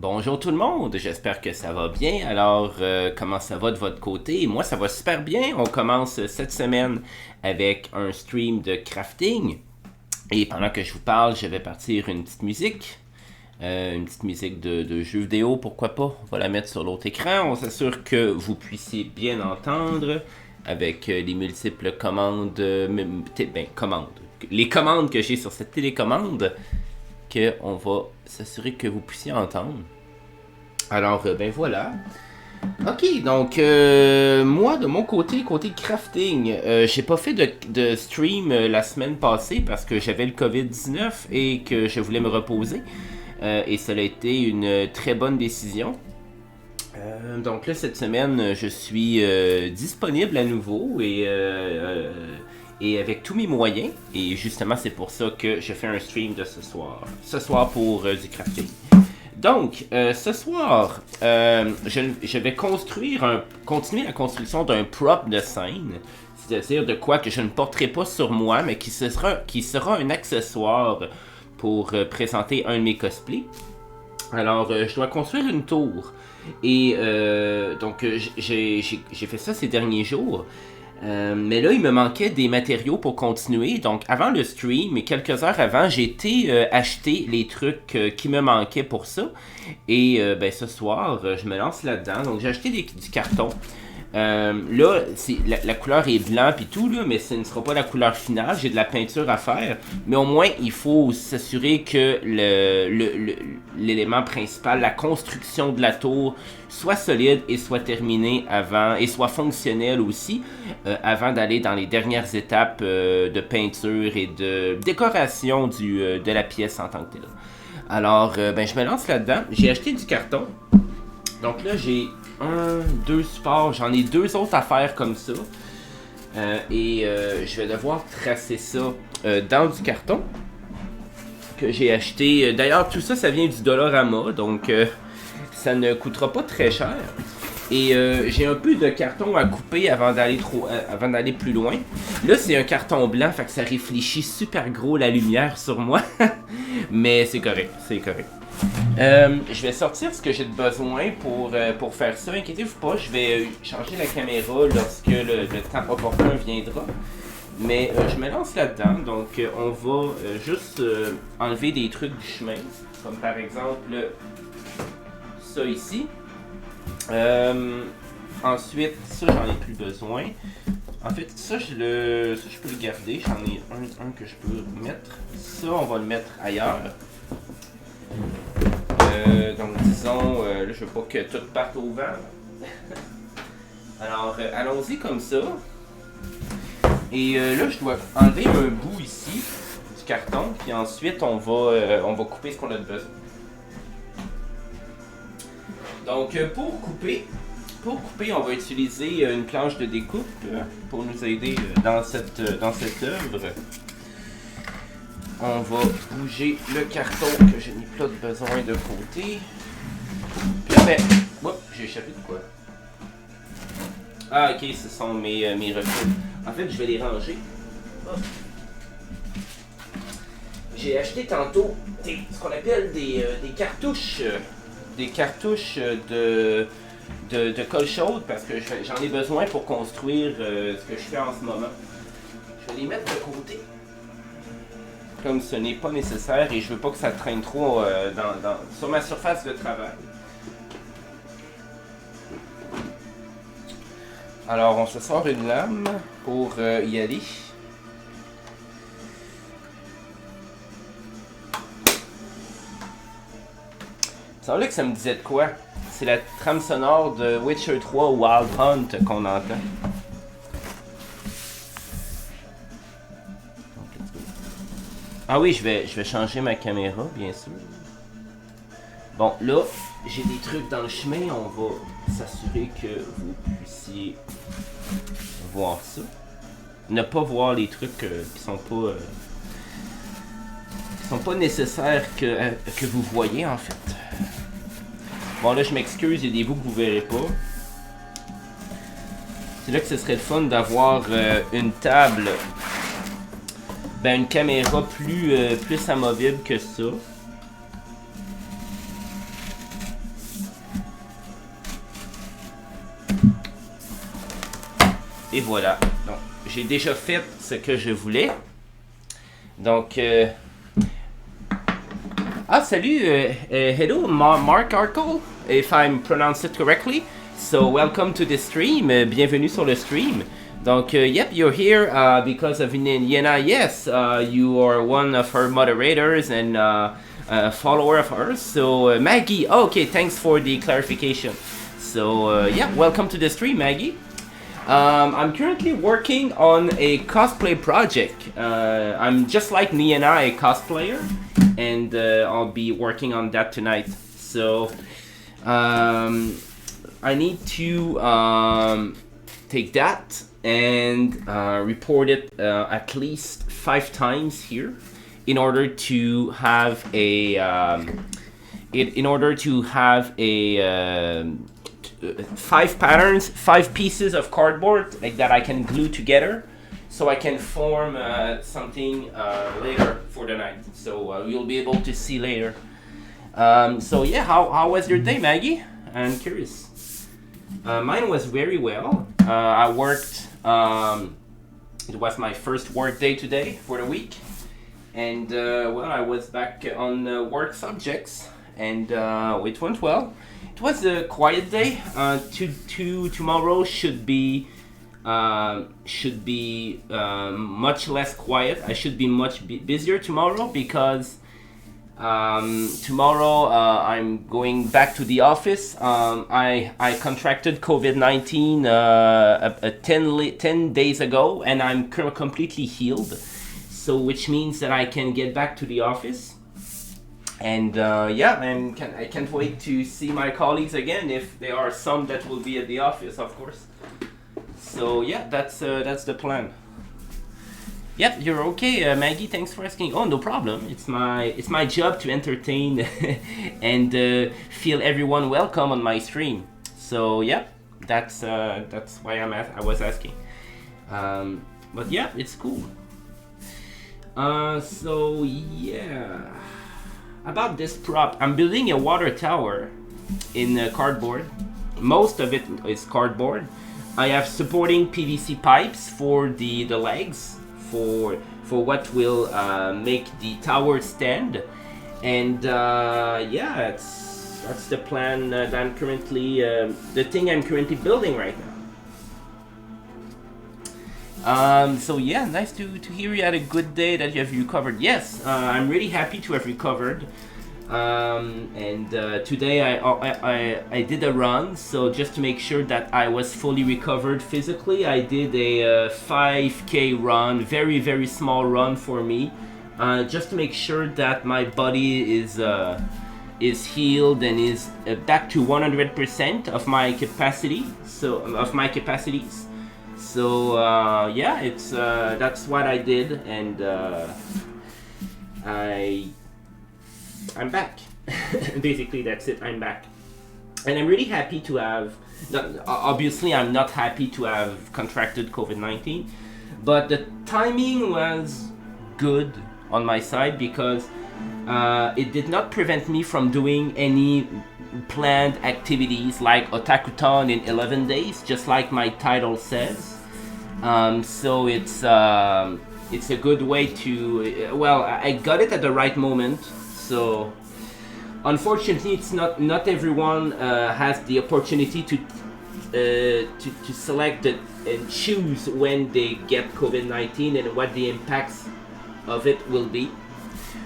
Bonjour tout le monde, j'espère que ça va bien. Alors, comment ça va de votre côté? Moi, ça va super bien. On commence cette semaine avec un stream de crafting. Et pendant que je vous parle, je vais partir une petite musique. Une petite musique de jeu vidéo, pourquoi pas. On va la mettre sur l'autre écran. On s'assure que vous puissiez bien entendre avec les multiples commandes. Commandes. Les commandes que j'ai sur cette télécommande. Qu'on va s'assurer que vous puissiez entendre. Alors, ben voilà. Ok, donc moi de mon côté crafting, j'ai pas fait de stream la semaine passée parce que j'avais le COVID-19 et que je voulais me reposer. Et ça a été une très bonne décision. Donc là, cette semaine, je suis disponible à nouveau et avec tous mes moyens. Et justement, c'est pour ça que je fais un stream de ce soir. Ce soir pour du crafting. Donc, ce soir, je vais continuer la construction d'un prop de scène. C'est-à-dire de quoi que je ne porterai pas sur moi, mais qui sera un accessoire pour présenter un de mes cosplays. Alors, je dois construire une tour. Et donc, j'ai fait ça ces derniers jours. Mais là, il me manquait des matériaux pour continuer. Donc, avant le stream, et quelques heures avant, j'ai été acheter les trucs qui me manquaient pour ça. Et ben, ce soir, je me lance là-dedans. Donc, j'ai acheté du carton. Là, la couleur est blanc puis tout, là, mais ce ne sera pas la couleur finale. J'ai de la peinture à faire. Mais au moins, il faut s'assurer que l'élément principal, la construction de la tour, soit solide et soit terminée avant, et soit fonctionnelle aussi, avant d'aller dans les dernières étapes de peinture et de décoration de la pièce en tant que telle. Alors, je me lance là-dedans. J'ai acheté du carton. Donc là, j'ai 2 supports. J'en ai 2 autres à faire comme ça. Je vais devoir tracer ça dans du carton que j'ai acheté. D'ailleurs, tout ça, ça vient du Dollarama. Donc, ça ne coûtera pas très cher. Et j'ai un peu de carton à couper avant d'aller plus loin. Là, c'est un carton blanc, fait que ça réfléchit super gros la lumière sur moi. Mais c'est correct, c'est correct. Je vais sortir ce que j'ai de besoin pour faire ça. Inquiétez-vous pas, je vais changer la caméra lorsque le temps opportun viendra. Mais je me lance là-dedans. Donc, on va juste enlever des trucs du chemin. Comme par exemple, ça ici. Ensuite, ça j'en ai plus besoin. En fait, ça je peux le garder. J'en ai un que je peux mettre. Ça, on va le mettre ailleurs. Donc disons, là je veux pas que tout parte au vent. Alors, allons-y comme ça. Et là, je dois enlever un bout ici du carton. Puis ensuite, on va couper ce qu'on a de besoin. Donc, pour couper, on va utiliser une planche de découpe pour nous aider dans cette œuvre. On va bouger le carton que je n'ai pas de besoin de côté. Puis là, j'ai échappé de quoi? Ah, ok, ce sont mes refus. En fait, je vais les ranger. Oh. J'ai acheté tantôt ce qu'on appelle des cartouches. Des cartouches de colle chaude parce que j'en ai besoin pour construire ce que je fais en ce moment. Je vais les mettre de côté. Comme ce n'est pas nécessaire et je veux pas que ça traîne trop sur ma surface de travail. Alors on se sort une lame pour y aller. Ça semblait que ça me disait de quoi? C'est la trame sonore de Witcher 3 Wild Hunt qu'on entend. Ah oui, je vais changer ma caméra, bien sûr. Bon, là, j'ai des trucs dans le chemin. On va s'assurer que vous puissiez voir ça. Ne pas voir les trucs qui sont pas nécessaires que vous voyez, en fait. Bon, là, je m'excuse, il y a des bouts que vous verrez pas. C'est là que ce serait le fun d'avoir une table, une caméra plus amovible que ça. Et voilà. Donc, j'ai déjà fait ce que je voulais. Donc, salut, hello, Mark Arkle, if I'm pronounced it correctly. So, welcome to the stream. Bienvenue sur le stream. Donc, yep, you're here because of Yena. Yes, you are one of her moderators and a follower of hers. So, Maggie, okay, thanks for the clarification. So, yeah, welcome to the stream, Maggie. I'm currently working on a cosplay project. I'm just like Niena, a cosplayer, and I'll be working on that tonight. So, I need to take that and report it at least 5 times here in order to have a 5 patterns, 5 pieces of cardboard like that I can glue together, so I can form something later for the night. So you'll be able to see later. So yeah, how was your day, Maggie? I'm curious. Mine was very well. I worked. It was my first work day today for the week, and I was back on work subjects. and it went well. It was a quiet day. Tomorrow should be much less quiet. I should be much busier tomorrow because tomorrow I'm going back to the office. I contracted COVID-19 10 days ago, and I'm completely healed. So which means that I can get back to the office. And I can't wait to see my colleagues again, if there are some that will be at the office, of course. So yeah, that's the plan. Yep, you're okay, Maggie. Thanks for asking. Oh, no problem. It's my job to entertain and feel everyone welcome on my stream. So yeah, that's why I was asking. But yeah, it's cool. So yeah, about this prop, I'm building a water tower in cardboard. Most of it is cardboard. I have supporting PVC pipes for the legs, for what will make the tower stand, and yeah, that's the plan that I'm currently the thing I'm currently building right now. So yeah, nice to hear you had a good day, that you have recovered. Yes, I'm really happy to have recovered. And today I did a run, so just to make sure that I was fully recovered physically, I did a 5K run, very, very small run for me, just to make sure that my body is healed and is back to 100% of my capacity, capacities. So yeah, it's that's what I did, and I'm back. Basically, that's it. I'm back, and I'm really happy to have. Obviously, I'm not happy to have contracted COVID-19, but the timing was good on my side because it did not prevent me from doing any planned activities like OTAKUTHON in 11 days, just like my title says. So it's a good way to. Well, I got it at the right moment. So, unfortunately, it's not everyone has the opportunity to select and choose when they get COVID-19 and what the impacts of it will be.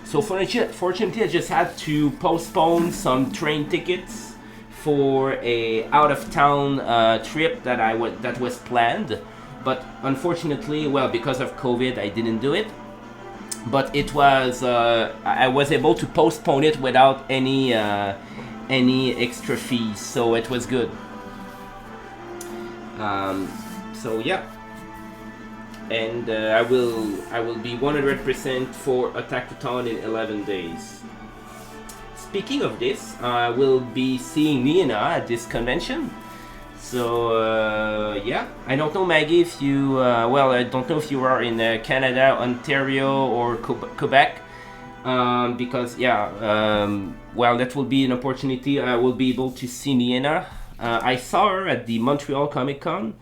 So, fortunately, I just had to postpone some train tickets for a out-of-town trip that was planned. But unfortunately, well, because of COVID, I didn't do it. But it was I was able to postpone it without any extra fees, so it was good. So yeah, and I will be 100% for OTAKUTHON in 11 days. Speaking of this, I will be seeing Nina at this convention. So yeah, I don't know, Maggie, if you I don't know if you are in Canada, Ontario, or Quebec, because yeah, well, that will be an opportunity. I will be able to see Niena. I saw her at the Montreal Comic Con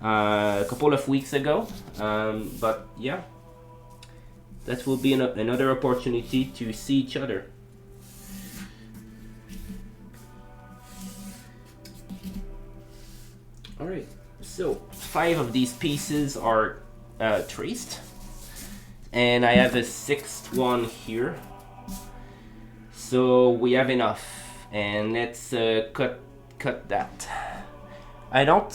a couple of weeks ago, but yeah, that will be another opportunity to see each other. Alright, so 5 of these pieces are traced, and I have a 6th one here, so we have enough, and let's cut that. I don't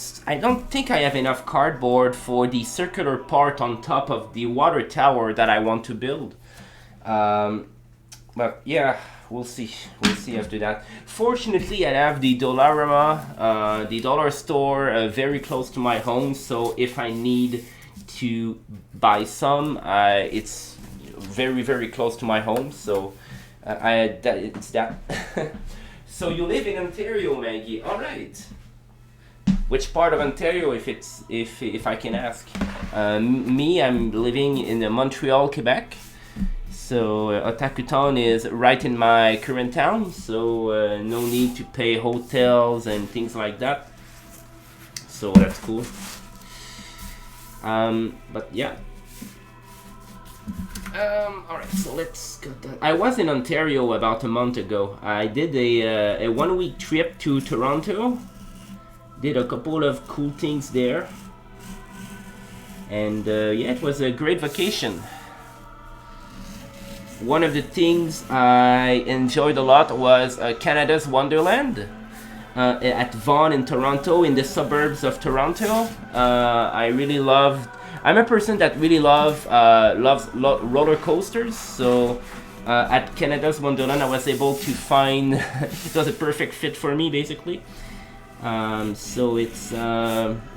think I have enough cardboard for the circular part on top of the water tower that I want to build, but yeah, we'll see after that. Fortunately, I have the Dollarama, the dollar store, very close to my home. So if I need to buy some, it's very, very close to my home. So it's that. So you live in Ontario, Maggie? All right. Which part of Ontario, if I can ask? Me, I'm living in Montreal, Quebec. So OTAKUTHON is right in my current town, so no need to pay hotels and things like that. So that's cool. But yeah. Alright, so let's get that. I was in Ontario about a month ago. I did a 1 week trip to Toronto. Did a couple of cool things there. And yeah, it was a great vacation. One of the things I enjoyed a lot was Canada's Wonderland at AVANT in Toronto, in the suburbs of Toronto. I really loved. I'm a person that really loves roller coasters, so at Canada's Wonderland I was able to find it was a perfect fit for me, basically. So it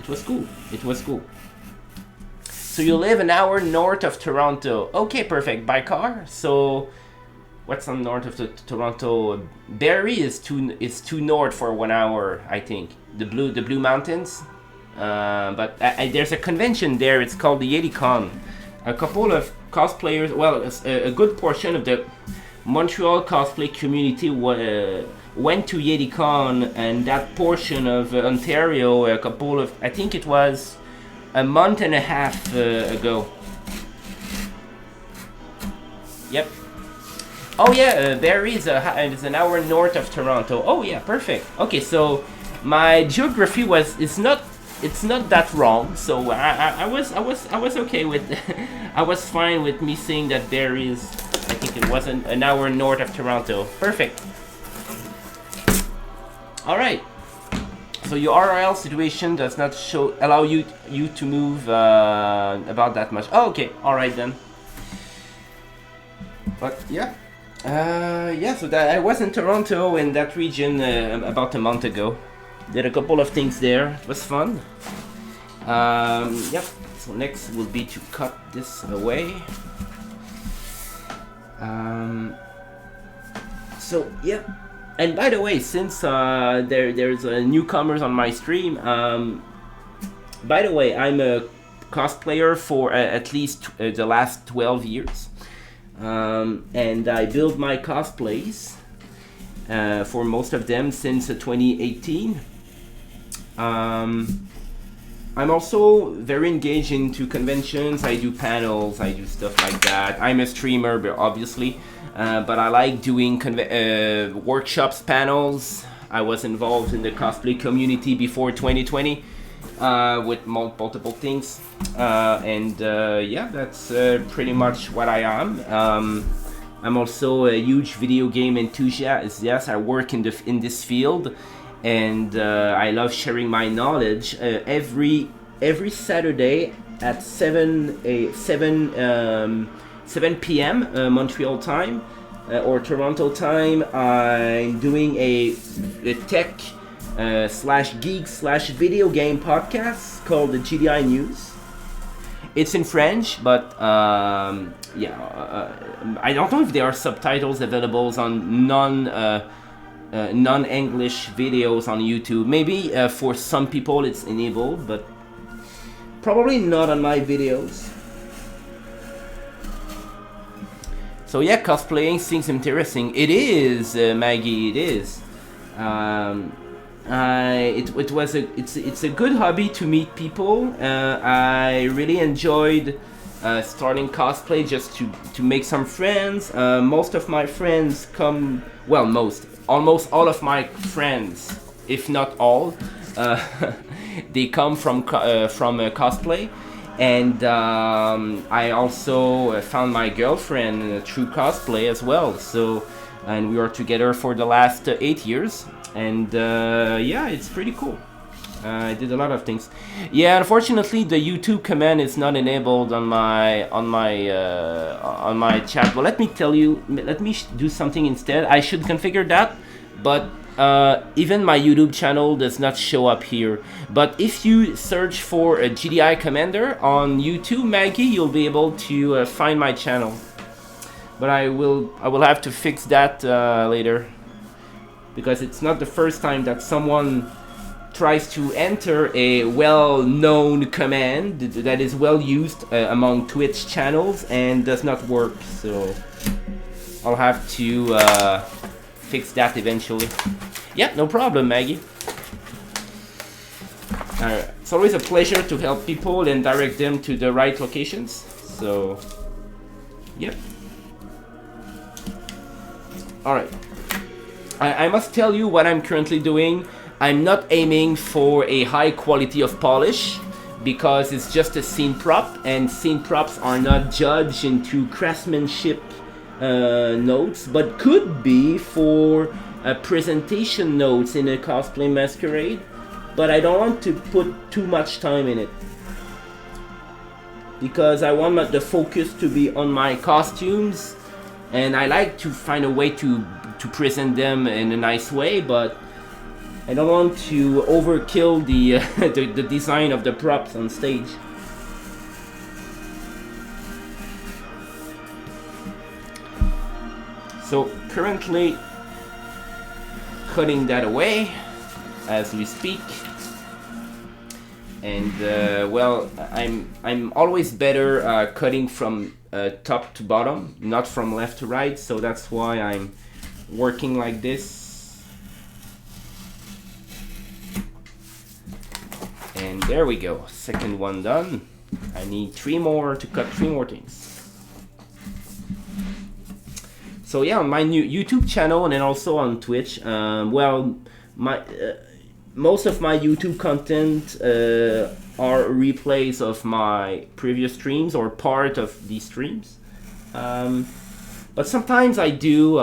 was cool. It was cool. So you live an hour north of Toronto. Okay, perfect. By car. So what's on north of Toronto? Barrie is too north for 1 hour, I think. The Blue Mountains. But there's a convention there. It's called the AVANT. A couple of cosplayers. Well, a good portion of the Montreal cosplay community went to AVANT, and that portion of Ontario. A couple of, I think it was a month and a half ago. Yep. Oh yeah, Barrie is an hour north of Toronto. Oh yeah, perfect. Okay, so my geography it's not that wrong. So I was okay with I was fine with me saying that Barrie is, I think it was an hour north of Toronto. Perfect. All right. So your RL situation does not allow you to move about that much. Oh, okay. All right then. But yeah, yeah. So that I was in Toronto, in that region, about a month ago. Did a couple of things there. It was fun. Yep. So next will be to cut this away. So yeah. And by the way, since there's newcomers on my stream, by the way, I'm a cosplayer for at least the last 12 years. And I build my cosplays for most of them since 2018. I'm also very engaged into conventions. I do panels, I do stuff like that. I'm a streamer, but obviously. But I like doing workshops, panels. I was involved in the cosplay community before 2020 with multiple things. And yeah, that's pretty much what I am. I'm also a huge video game enthusiast. Yes, I work in this field, and I love sharing my knowledge. Every Saturday at 7 p.m. Montreal time or Toronto time, I'm doing a tech /geek /video game podcast called the GDI News. It's in French, but yeah, I don't know if there are subtitles available on non-English videos on YouTube. Maybe for some people it's enabled, but probably not on my videos. So yeah, cosplaying seems interesting. It is, Maggie. It is. It's a good hobby to meet people. I really enjoyed starting cosplay just to make some friends. Most of my friends come. Well, almost all of my friends, if not all, they come from cosplay. And I also found my girlfriend through cosplay as well. So, and we were together for the last 8 years. And yeah, it's pretty cool. I did a lot of things. Yeah, unfortunately, the YouTube command is not enabled on my chat. Well, let me tell you. Let me do something instead. I should configure that, but even my YouTube channel does not show up here. But if you search for a GDI Commander on YouTube, Maggie, you'll be able to find my channel. But I will have to fix that later, because it's not the first time that someone tries to enter a well-known command that is well used among Twitch channels and does not work. So I'll have to fix that eventually. Yeah, no problem, Maggie. It's always a pleasure to help people and direct them to the right locations. So Yep. Alright. I must tell you what I'm currently doing. I'm not aiming for a high quality of polish because it's just a scene prop, and scene props are not judged into craftsmanship notes, but could be for presentation notes in a cosplay masquerade. But I don't want to put too much time in it because I want the focus to be on my costumes, and I like to find a way to present them in a nice way, but I don't want to overkill the the design of the props on stage. So currently cutting that away as we speak, and well, I'm always better cutting from top to bottom, not from left to right, so that's why I'm working like this. And there we go, second one done. I need 3 more to cut 3 more things. So yeah, on my new YouTube channel and then also on Twitch, well, my most of my YouTube content are replays of my previous streams or part of these streams. But sometimes I do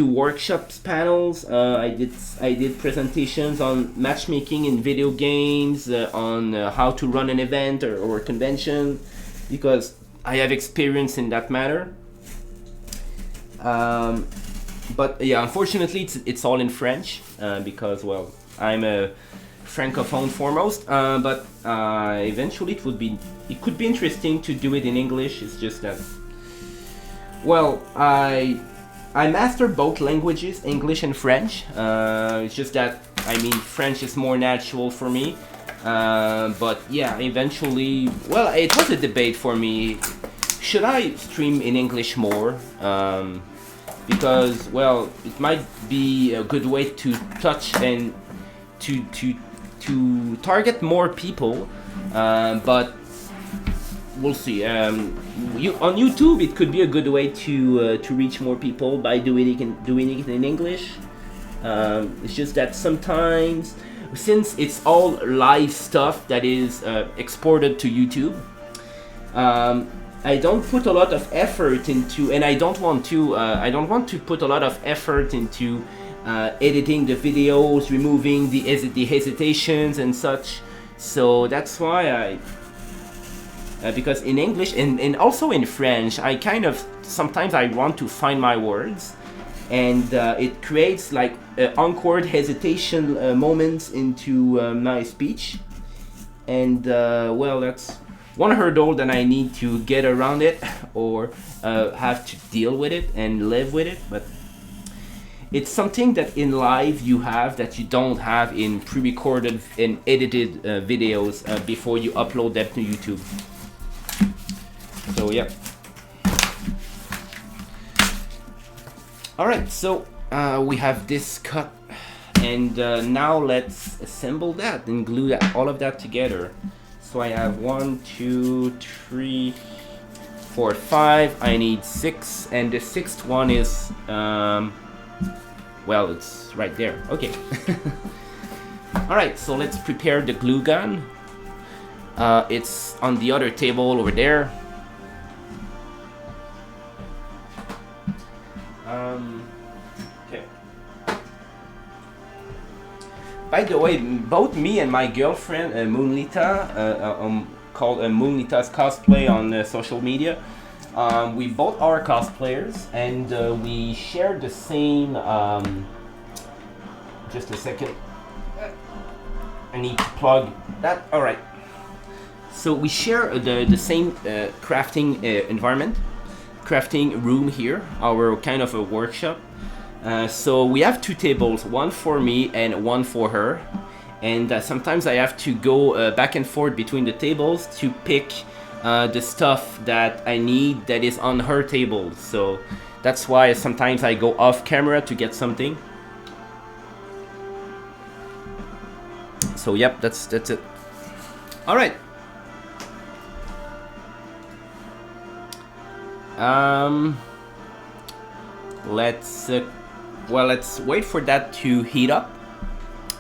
workshops, panels. I did presentations on matchmaking in video games, on how to run an event or a convention, because I have experience in that matter. But yeah, unfortunately, it's all in French because, well, I'm a francophone foremost. But eventually, it could be interesting to do it in English. It's just that, well, I master both languages, English and French. It's just that, I mean, French is more natural for me. But yeah, eventually, well, it was a debate for me. Should I stream in English more? Because, well, it might be a good way to touch and to target more people, but we'll see. On YouTube, it could be a good way to reach more people by doing it in English. It's just that sometimes, since it's all live stuff that is exported to YouTube, I don't put a lot of effort into, and I don't want to put a lot of effort into editing the videos, removing the hesitations and such. So that's why because in English and also in French, I kind of sometimes I want to find my words, and it creates like awkward hesitation moments into my speech, and well, that's one hurdle that I need to get around it or have to deal with it and live with it. But it's something that in live you have that you don't have in pre-recorded and edited videos before you upload them to YouTube. So yeah. Alright, so we have this cut, and now let's assemble that and glue all of that together. So I have 1, 2, 3, 4, 5. I need 6, and the 6th one is, well, it's right there. Okay. Alright, so let's prepare the glue gun. It's on the other table over there. Okay. By the way, both me and my girlfriend, Moonlita, called Moonlita's Cosplay on social media, we both are cosplayers, and we share the same, just a second, I need to plug that, alright. So we share the same crafting environment, crafting room here, our kind of a workshop. So we have 2 tables, one for me and one for her, and sometimes I have to go back and forth between the tables to pick the stuff that I need that is on her table. So that's why sometimes I go off camera to get something. So yep, that's it. All right. Let's let's wait for that to heat up.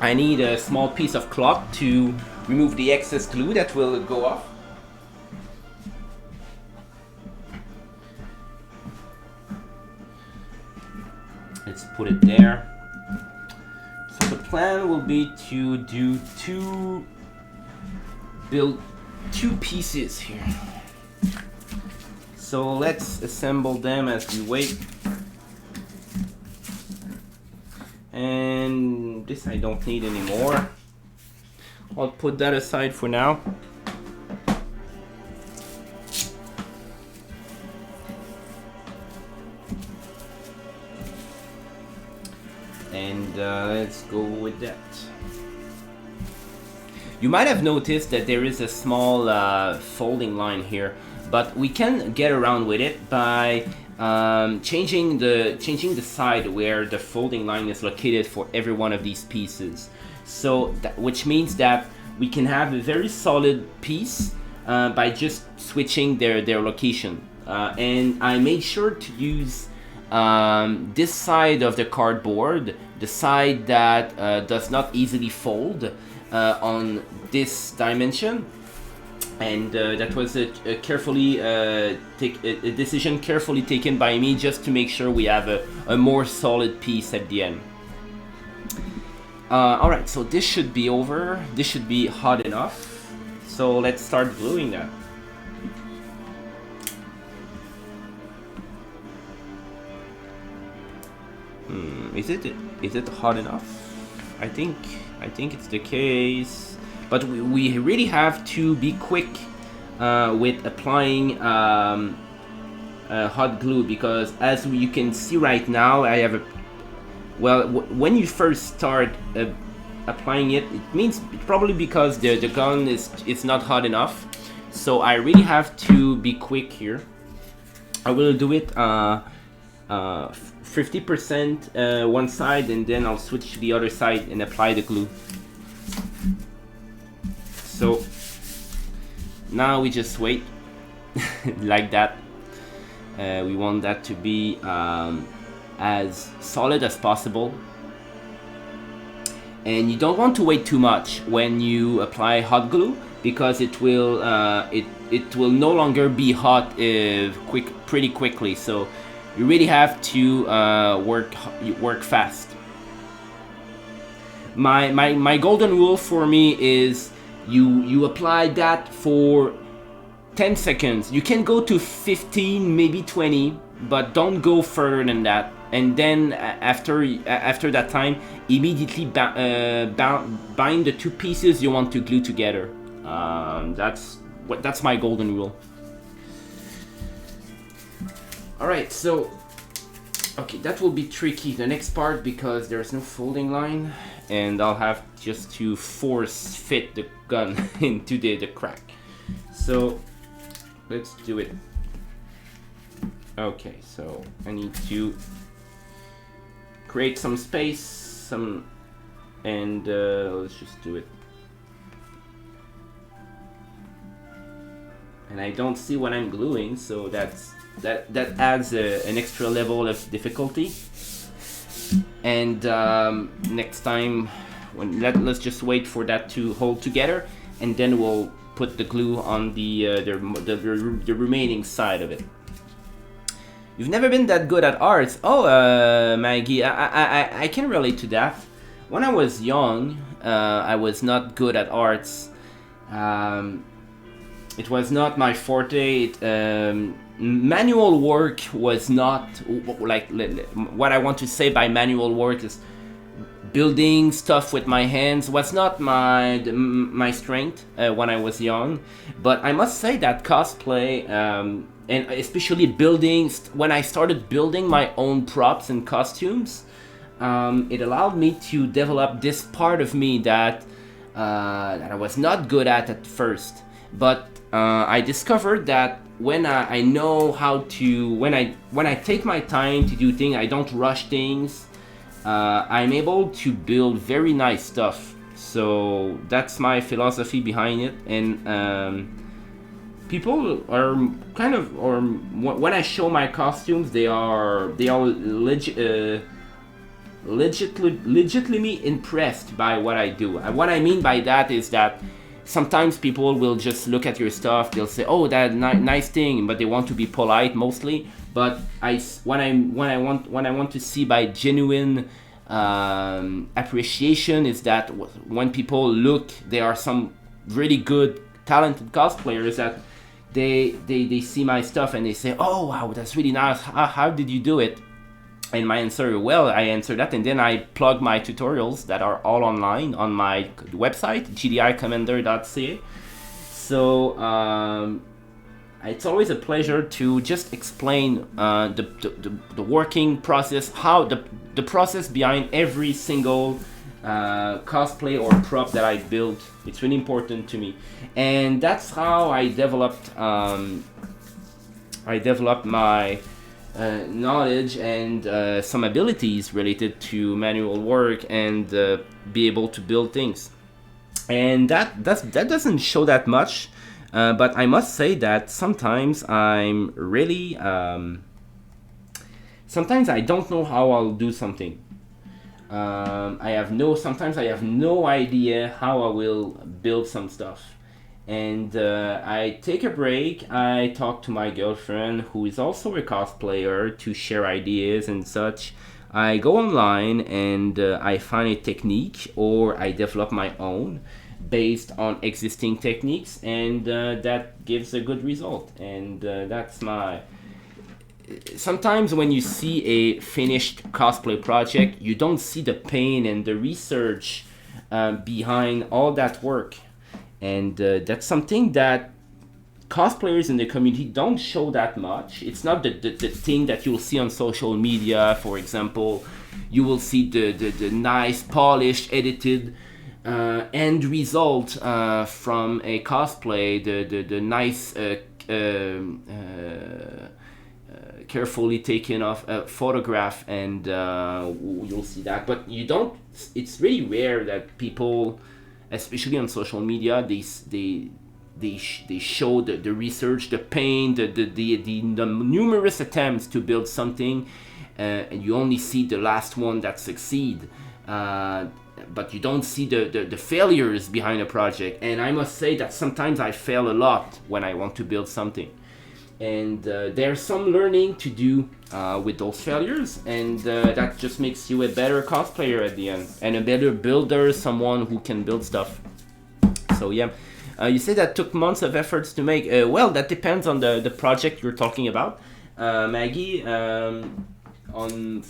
I need a small piece of cloth to remove the excess glue that will go off. Let's put it there. So the plan will be to build two pieces here. So let's assemble them as we wait. And this I don't need anymore. I'll put that aside for now. And let's go with that. You might have noticed that there is a small folding line here, but we can get around with it by changing the side where the folding line is located for every one of these pieces. So which means that we can have a very solid piece by just switching their location. And I made sure to use this side of the cardboard, the side that does not easily fold, on this dimension. And that was a decision carefully taken by me, just to make sure we have a more solid piece at the end. Alright, so this should be over. This should be hot enough. So let's start gluing that. Is it hot enough? I think it's the case. But we really have to be quick with applying hot glue, because as you can see right now, I have when you first start applying it, it means probably because the gun is not hot enough. So I really have to be quick here. I will do it 50% one side, and then I'll switch to the other side and apply the glue. So now we just wait like that. We want that to be as solid as possible. And you don't want to wait too much when you apply hot glue, because it will no longer be hot pretty quickly. So you really have to work fast. My golden rule for me is you apply that for 10 seconds. You can go to 15, maybe 20, but don't go further than that. And then after that time, immediately bind the two pieces you want to glue together. That's my golden rule. Alright, so okay, that will be tricky, the next part, because there's no folding line, and I'll have just to force fit the gun into the crack. So let's do it. Okay, so I need to create some space, and let's just do it. And I don't see what I'm gluing, so that adds an extra level of difficulty. And next time, let's just wait for that to hold together, and then we'll put the glue on the remaining side of it. You've never been that good at arts? Oh, Maggie, I can relate to that. When I was young, I was not good at arts. It was not my forte. Manual work was not like what I want to say by manual work is building stuff with my hands was not my strength when I was young. But I must say that cosplay and especially building, when I started building my own props and costumes, it allowed me to develop this part of me that I was not good at first. But I discovered that when I know how to, when I take my time to do things, I don't rush things, I'm able to build very nice stuff. So that's my philosophy behind it. And people are kind of, or when I show my costumes, they are legitimately impressed by what I do. And what I mean by that is that sometimes people will just look at your stuff. They'll say, "Oh, that nice thing," but they want to be polite mostly. But when I want to see by genuine appreciation is that when people look, there are some really good, talented cosplayers that they see my stuff and they say, "Oh, wow, that's really nice. How did you do it?" And my answer, well, I answer that, and then I plug my tutorials that are all online on my website, gdicommander.ca. So it's always a pleasure to just explain the working process, how the process behind every single cosplay or prop that I build. It's really important to me, and that's how I developed my knowledge and some abilities related to manual work and be able to build things. And that doesn't show that much, but I must say that sometimes I'm really sometimes I don't know how I'll do something. Sometimes I have no idea how I will build some stuff. And I take a break, I talk to my girlfriend, who is also a cosplayer, to share ideas and such. I go online and I find a technique, or I develop my own based on existing techniques, and that gives a good result. And that's my... Sometimes when you see a finished cosplay project, you don't see the pain and the research behind all that work. And that's something that cosplayers in the community don't show that much. It's not the thing that you'll see on social media. For example, you will see the nice, polished, edited end result from a cosplay, the nice, carefully taken off photograph, and you'll see that. But you don't. It's really rare that people, especially on social media, they show the research, the pain, the numerous attempts to build something, and you only see the last one that succeed, but you don't see the failures behind a project. And I must say that sometimes I fail a lot when I want to build something, and there's some learning to do with those failures, and that just makes you a better cosplayer at the end, and a better builder, someone who can build stuff. So yeah, you say that took months of efforts to make. Well, that depends on the project you're talking about, Maggie.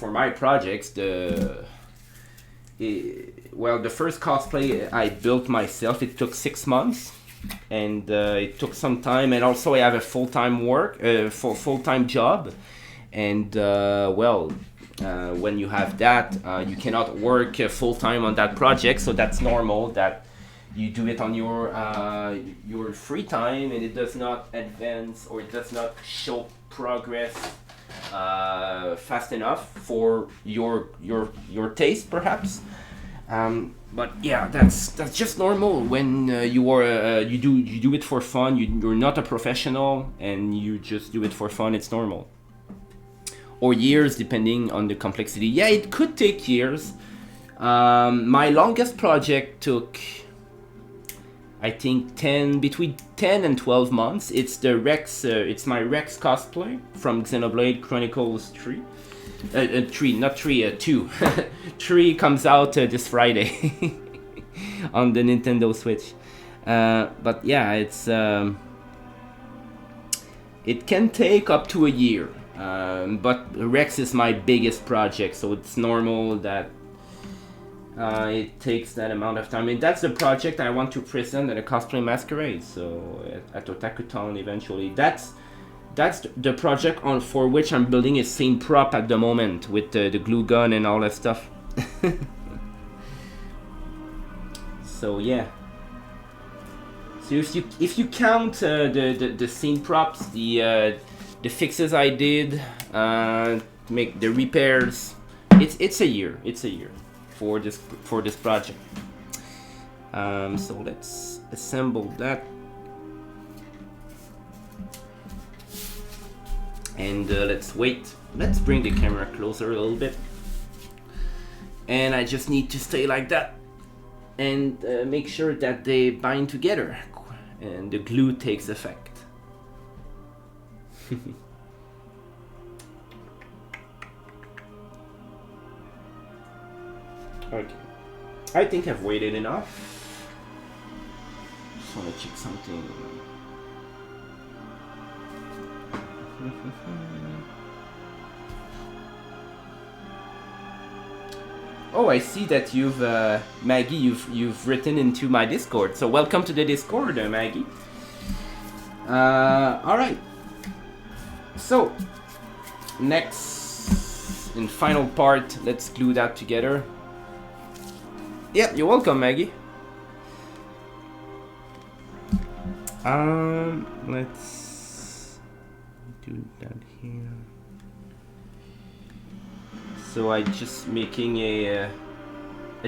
For my projects, the first cosplay I built myself, it took 6 months. And it took some time, and also I have a full-time job, and when you have that, you cannot work full-time on that project, so that's normal that you do it on your free time, and it does not advance, or it does not show progress fast enough for your taste, perhaps. But yeah, that's just normal when you do it for fun. You're not a professional and you just do it for fun. It's normal. Or years, depending on the complexity. Yeah, it could take years. My longest project took, I think, between 10 and 12 months. It's the Rex. It's my Rex cosplay from Xenoblade Chronicles 3. 2. 3 comes out this Friday on the Nintendo Switch. But yeah, it can take up to a year. But Rex is my biggest project, so it's normal that it takes that amount of time. And that's the project I want to present at a cosplay masquerade, so at OTAKUTHON eventually. That's the project for which I'm building a scene prop at the moment, with the glue gun and all that stuff. So yeah. So if you count the scene props, the fixes I did, make the repairs, it's a year. It's a year for this project. So let's assemble that. And let's wait. Let's bring the camera closer a little bit. And I just need to stay like that and make sure that they bind together and the glue takes effect. Okay, I think I've waited enough. Just want to check something. Oh, I see that you've Maggie, you've written into my Discord. So welcome to the Discord, Maggie. All right. So next and final part, let's glue that together. Yep, you're welcome, Maggie. Let's do that here. So I'm just making a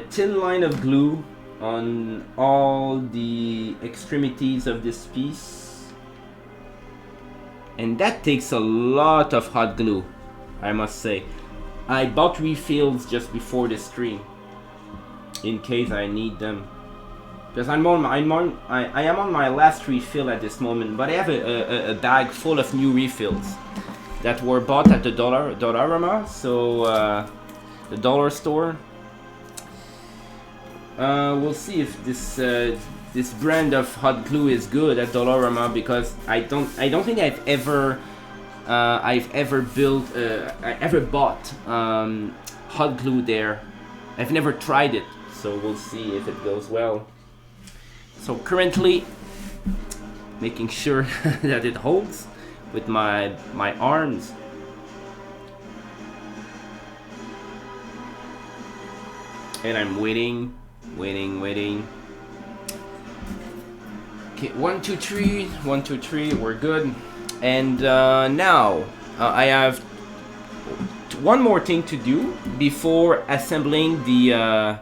thin line of glue on all the extremities of this piece. And that takes a lot of hot glue, I must say. I bought refills just before the stream, in case I need them. Because I am on my last refill at this moment, but I have a bag full of new refills that were bought at the Dollarama, so the dollar store. We'll see if this brand of hot glue is good at Dollarama, because I don't think I've ever bought hot glue there. I've never tried it, so we'll see if it goes well. So currently making sure that it holds with my arms. And I'm waiting. Okay, 1, 2, 3, 1, 2, 3, we're good. And now I have one more thing to do before assembling the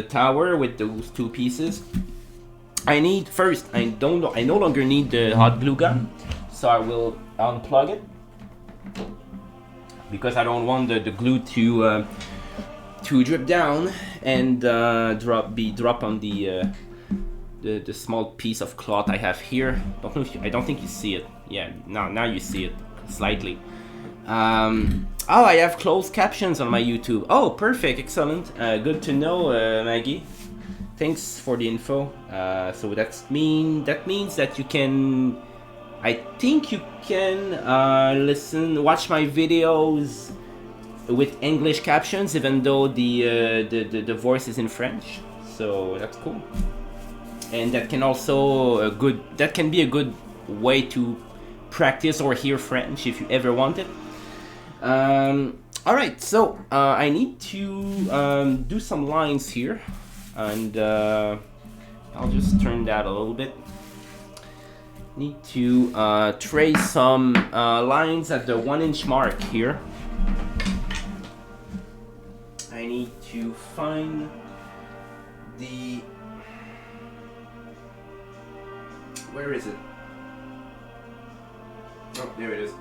tower with those two pieces. I no longer need the hot glue gun, so I will unplug it, because I don't want the glue to drip down and drop on the small piece of cloth I have here. I don't think you see it. Yeah, now you see it slightly. Oh, I have closed captions on my YouTube. Oh, perfect, excellent. Good to know, Maggie. Thanks for the info. So that means that you can, I think you can watch my videos with English captions, even though the voice is in French. So that's cool. And that can also that can be a good way to practice or hear French if you ever want it. All right, so I need to do some lines here, and I'll just turn that a little bit. Need to trace some lines at the 1-inch mark here. I need to find the... Where is it? Oh, there it is.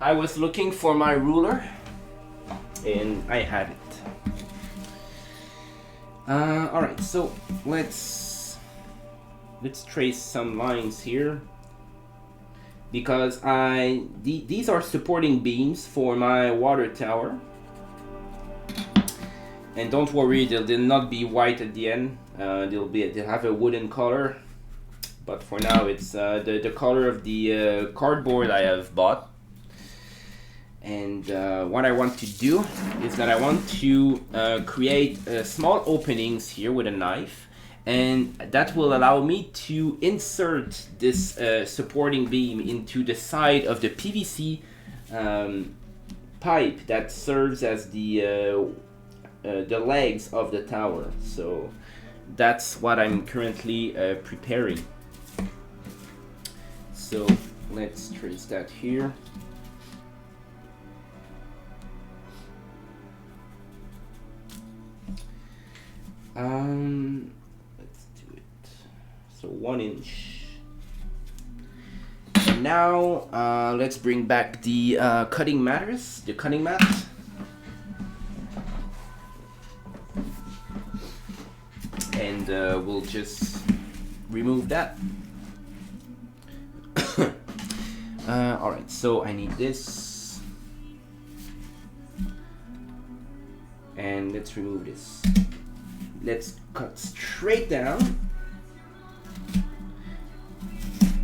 I was looking for my ruler and I had it. Alright, so let's trace some lines here, because these are supporting beams for my water tower. And don't worry, they'll not be white at the end. They'll have a wooden color, but for now it's the color of the cardboard I have bought. And what I want to do is that I want to create small openings here with a knife, and that will allow me to insert this supporting beam into the side of the PVC pipe that serves as the legs of the tower. So that's what I'm currently preparing. So let's trace that here. Let's do it So 1 inch. And now let's bring back the cutting matters, the cutting mat. And we'll just remove that. Alright, so I need this. And let's remove this. Let's cut straight down.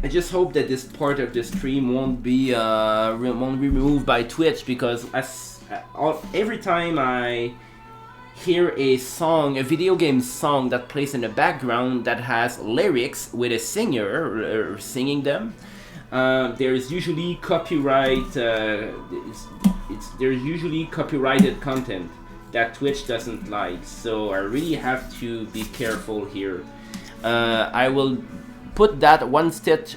I just hope that this part of the stream won't be removed by Twitch, because every time I hear a song, a video game song that plays in the background that has lyrics with a singer singing them, there's usually there's usually copyrighted content that Twitch doesn't like, so I really have to be careful here. I will put that one step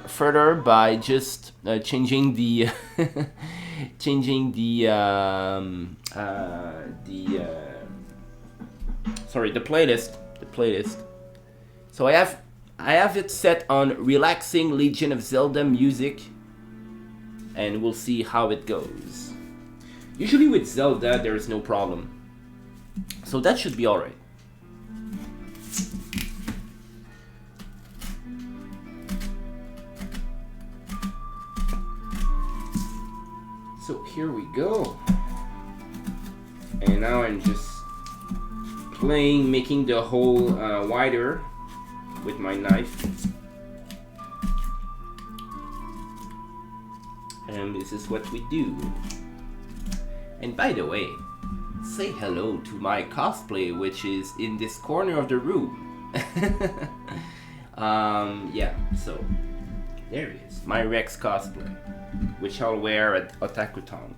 further by just changing the the playlist. So I have it set on relaxing Legend of Zelda music, and we'll see how it goes. Usually with Zelda there is no problem, so that should be alright. So here we go. And now I'm just making the hole wider with my knife. And this is what we do. And by the way, say hello to my cosplay, which is in this corner of the room. Yeah, so there he is, my Rex cosplay, which I'll wear at OTAKUTHON.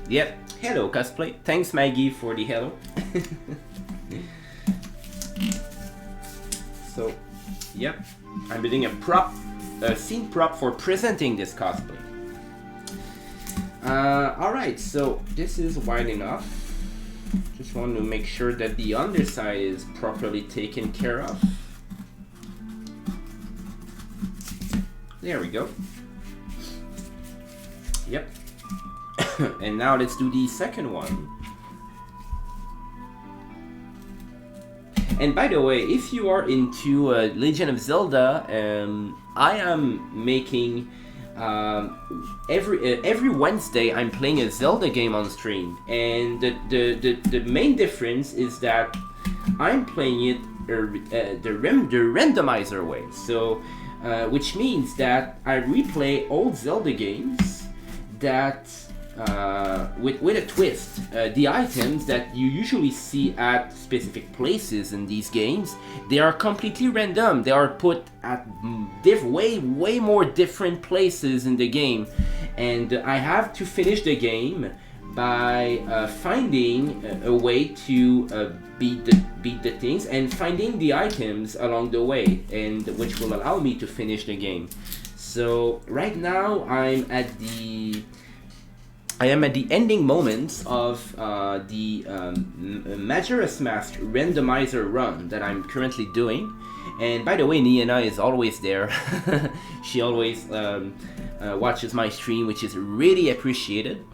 Yep, hello cosplay. Thanks Maggie for the hello. So, yep, I'm building a scene prop for presenting this cosplay. Alright, so this is wide enough. Just want to make sure that the underside is properly taken care of. There we go. Yep. And now let's do the second one. And by the way, if you are into Legend of Zelda, I am making every Wednesday I'm playing a Zelda game on stream, and the main difference is that I'm playing it the randomizer way. So, which means that I replay old Zelda games that with a twist. The items that you usually see at specific places in these games, they are completely random. They are put at way more different places in the game, and I have to finish the game by finding a way to beat the things and finding the items along the way, and which will allow me to finish the game. So right now I'm at the ending moments of the Majora's Mask randomizer run that I'm currently doing. And by the way, Niena is always there. She always watches my stream, which is really appreciated.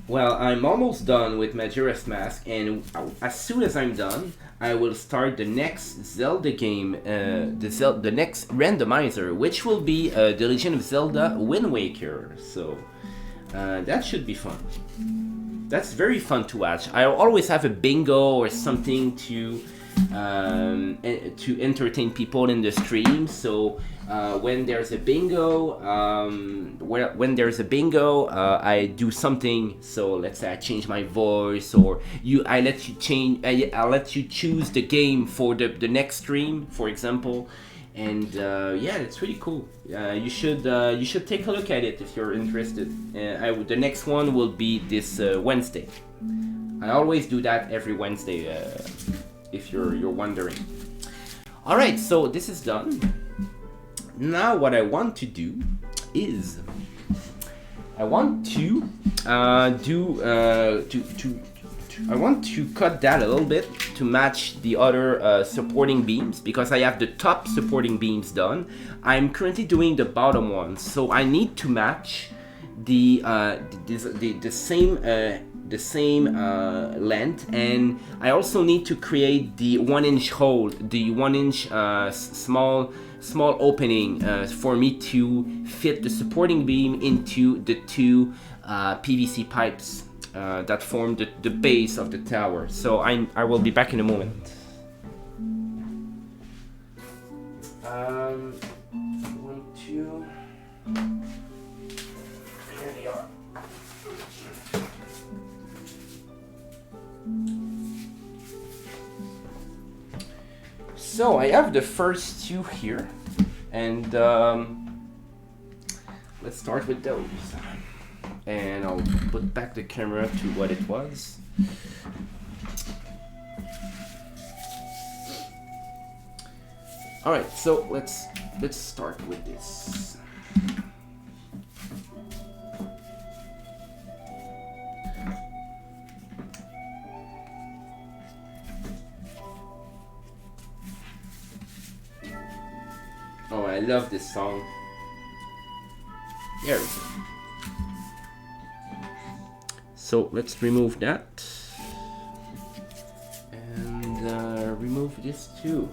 Well, I'm almost done with Majora's Mask, and as soon as I'm done, I will start the next Zelda game, the next randomizer, which will be The Legend of Zelda Wind Waker. So that should be fun. That's very fun to watch. I always have a bingo or something to entertain people in the stream. So when there's a bingo, I do something. So let's say I change my voice, or I'll let you choose the game for the next stream, for example. And yeah, it's really cool. You should take a look at it if you're interested. The next one will be this Wednesday. I always do that every Wednesday, if you're wondering. All right, so this is done. Now what I want to do is I want to I want to cut that a little bit to match the other supporting beams, because I have the top supporting beams done. I'm currently doing the bottom ones, so I need to match the same length, and I also need to create the 1-inch hole, the 1-inch small opening for me to fit the supporting beam into the two PVC pipes that form the base of the tower. So I will be back in a moment. 1, 2. Here they are. So I have the first two here, and let's start with those. And I'll put back the camera to what it was. All right, so let's start with this. Oh, I love this song. There we go. So let's remove that. And remove this too.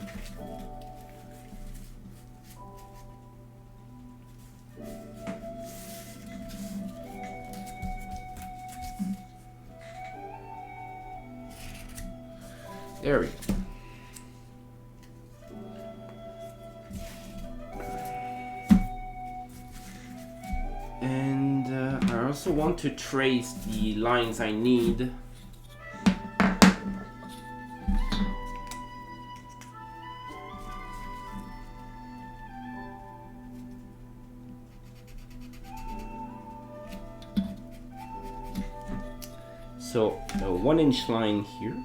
There we go. And I also want to trace the lines I need. So a 1-inch line here.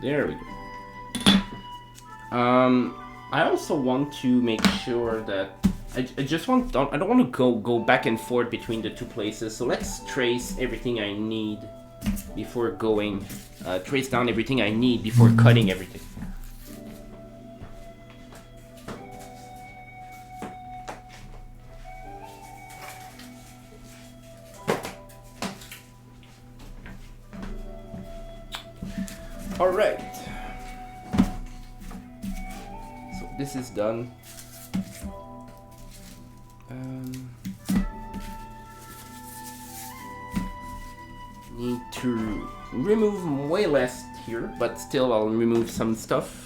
There we go. I also want to make sure that I don't want to go back and forth between the two places. So let's trace everything I need before going, trace down everything I need before cutting everything. All right. So this is done. Need to remove way less here, but still I'll remove some stuff.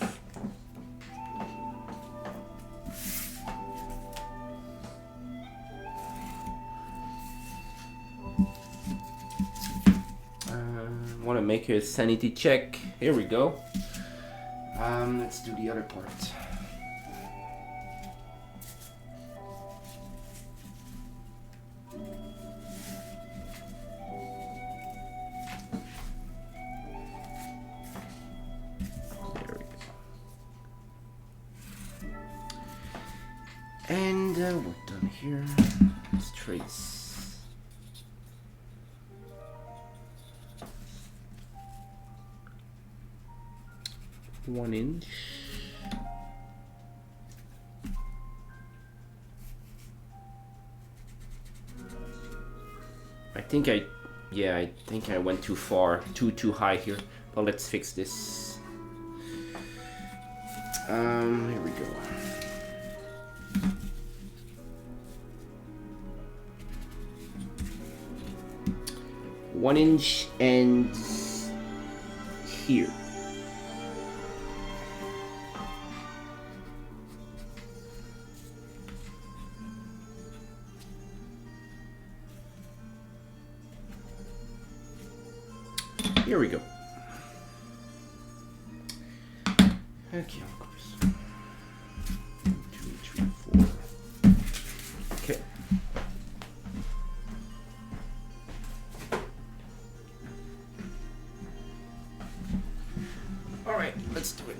Want to make a sanity check. Here we go. Let's do the other part. There we go. And we're done here. Let's trace. 1 inch. I think I went too far, too high here. But let's fix this. Here we go. One inch and here. Here we go. Ok, on coupe ça. 2, 3, 4. Ok. Alright, let's do it.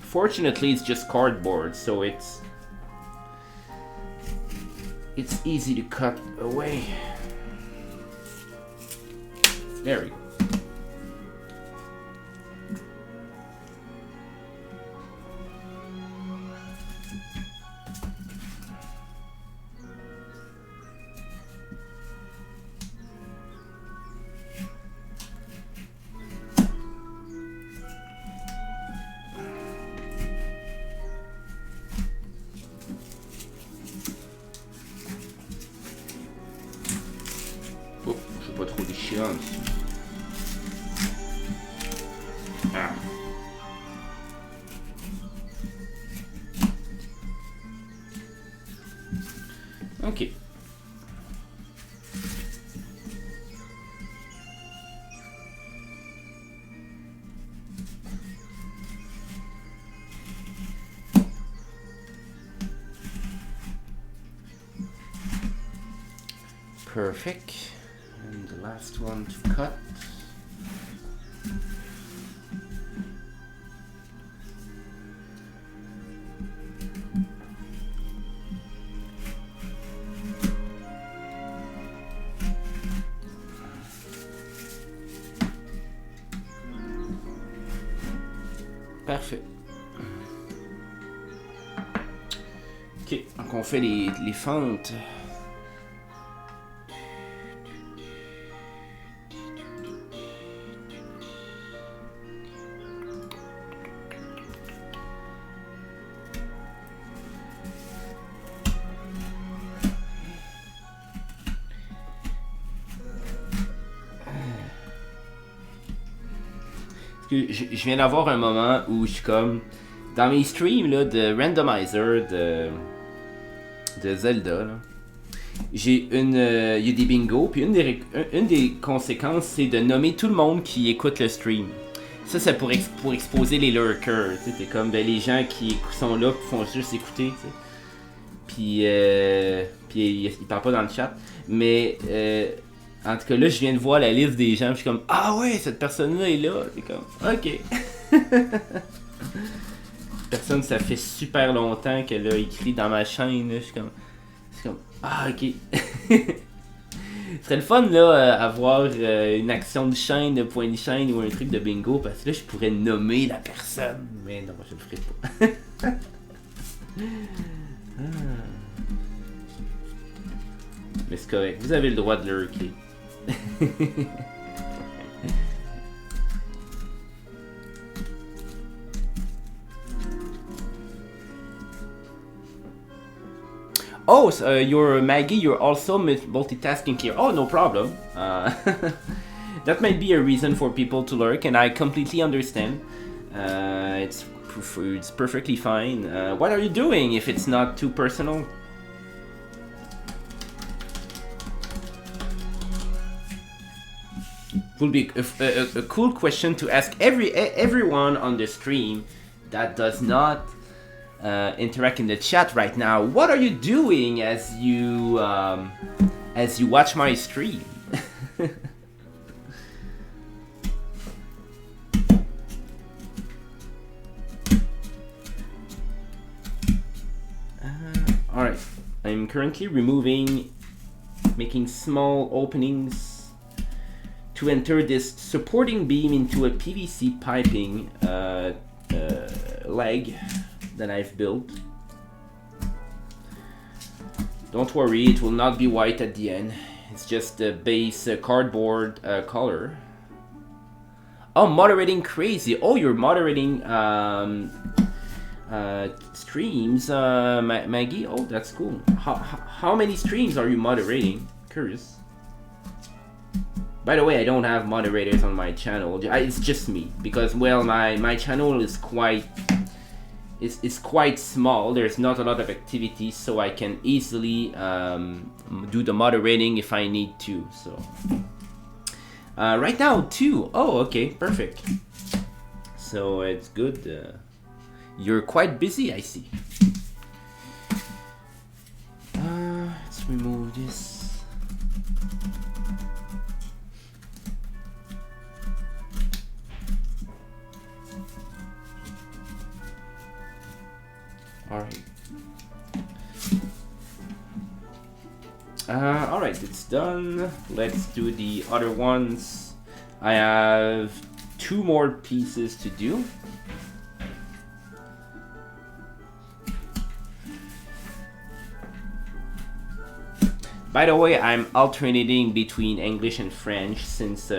Fortunately, it's just cardboard, so it's easy to cut away. There we go. Oh, je veux pas trop déchirer dessus. Ah. Ok. Perfect. And the last one to cut. Parfait. Ok, donc on fait les fentes. Je viens d'avoir un moment où je suis comme dans mes streams là, de randomizer de Zelda. J'ai il y a des bingos, puis une des conséquences c'est de nommer tout le monde qui écoute le stream. Ça c'est pour exposer les lurkers. T'es comme ben, les gens qui sont là qui font juste écouter. Puis ils parlent pas dans le chat. Mais en tout cas, là, je viens de voir la liste des gens. Je suis comme, ah ouais, cette personne-là est là. C'est comme, ok. Personne, ça fait super longtemps qu'elle a écrit dans ma chaîne. Là. Je suis comme, ah ok. Ce serait le fun, là, avoir une action de chaîne, de point de chaîne ou un truc de bingo. Parce que là, je pourrais nommer la personne. Mais non, je le ferai pas. Mais c'est correct, vous avez le droit de lurker. Oh, so, you're Maggie, you're also multitasking here. Oh, no problem. That might be a reason for people to lurk, and I completely understand. It's perfectly fine. What are you doing if it's not too personal? Would be a cool question to ask everyone on the stream that does not interact in the chat right now. What are you doing as you watch my stream? Alright, I'm currently making small openings to enter this supporting beam into a PVC piping leg that I've built. Don't worry, it will not be white at the end. It's just the base cardboard color. Oh, moderating crazy. Oh, you're moderating streams, Maggie. Oh, that's cool. How many streams are you moderating? Curious. By the way, I don't have moderators on my channel. It's just me because, well, my channel is quite small. There's not a lot of activity, so I can easily do the moderating if I need to. So right now 2. Oh, okay, perfect. So it's good. You're quite busy, I see. Let's remove this. Alright. Alright, it's done. Let's do the other ones. I have 2 more pieces to do. By the way, I'm alternating between English and French since,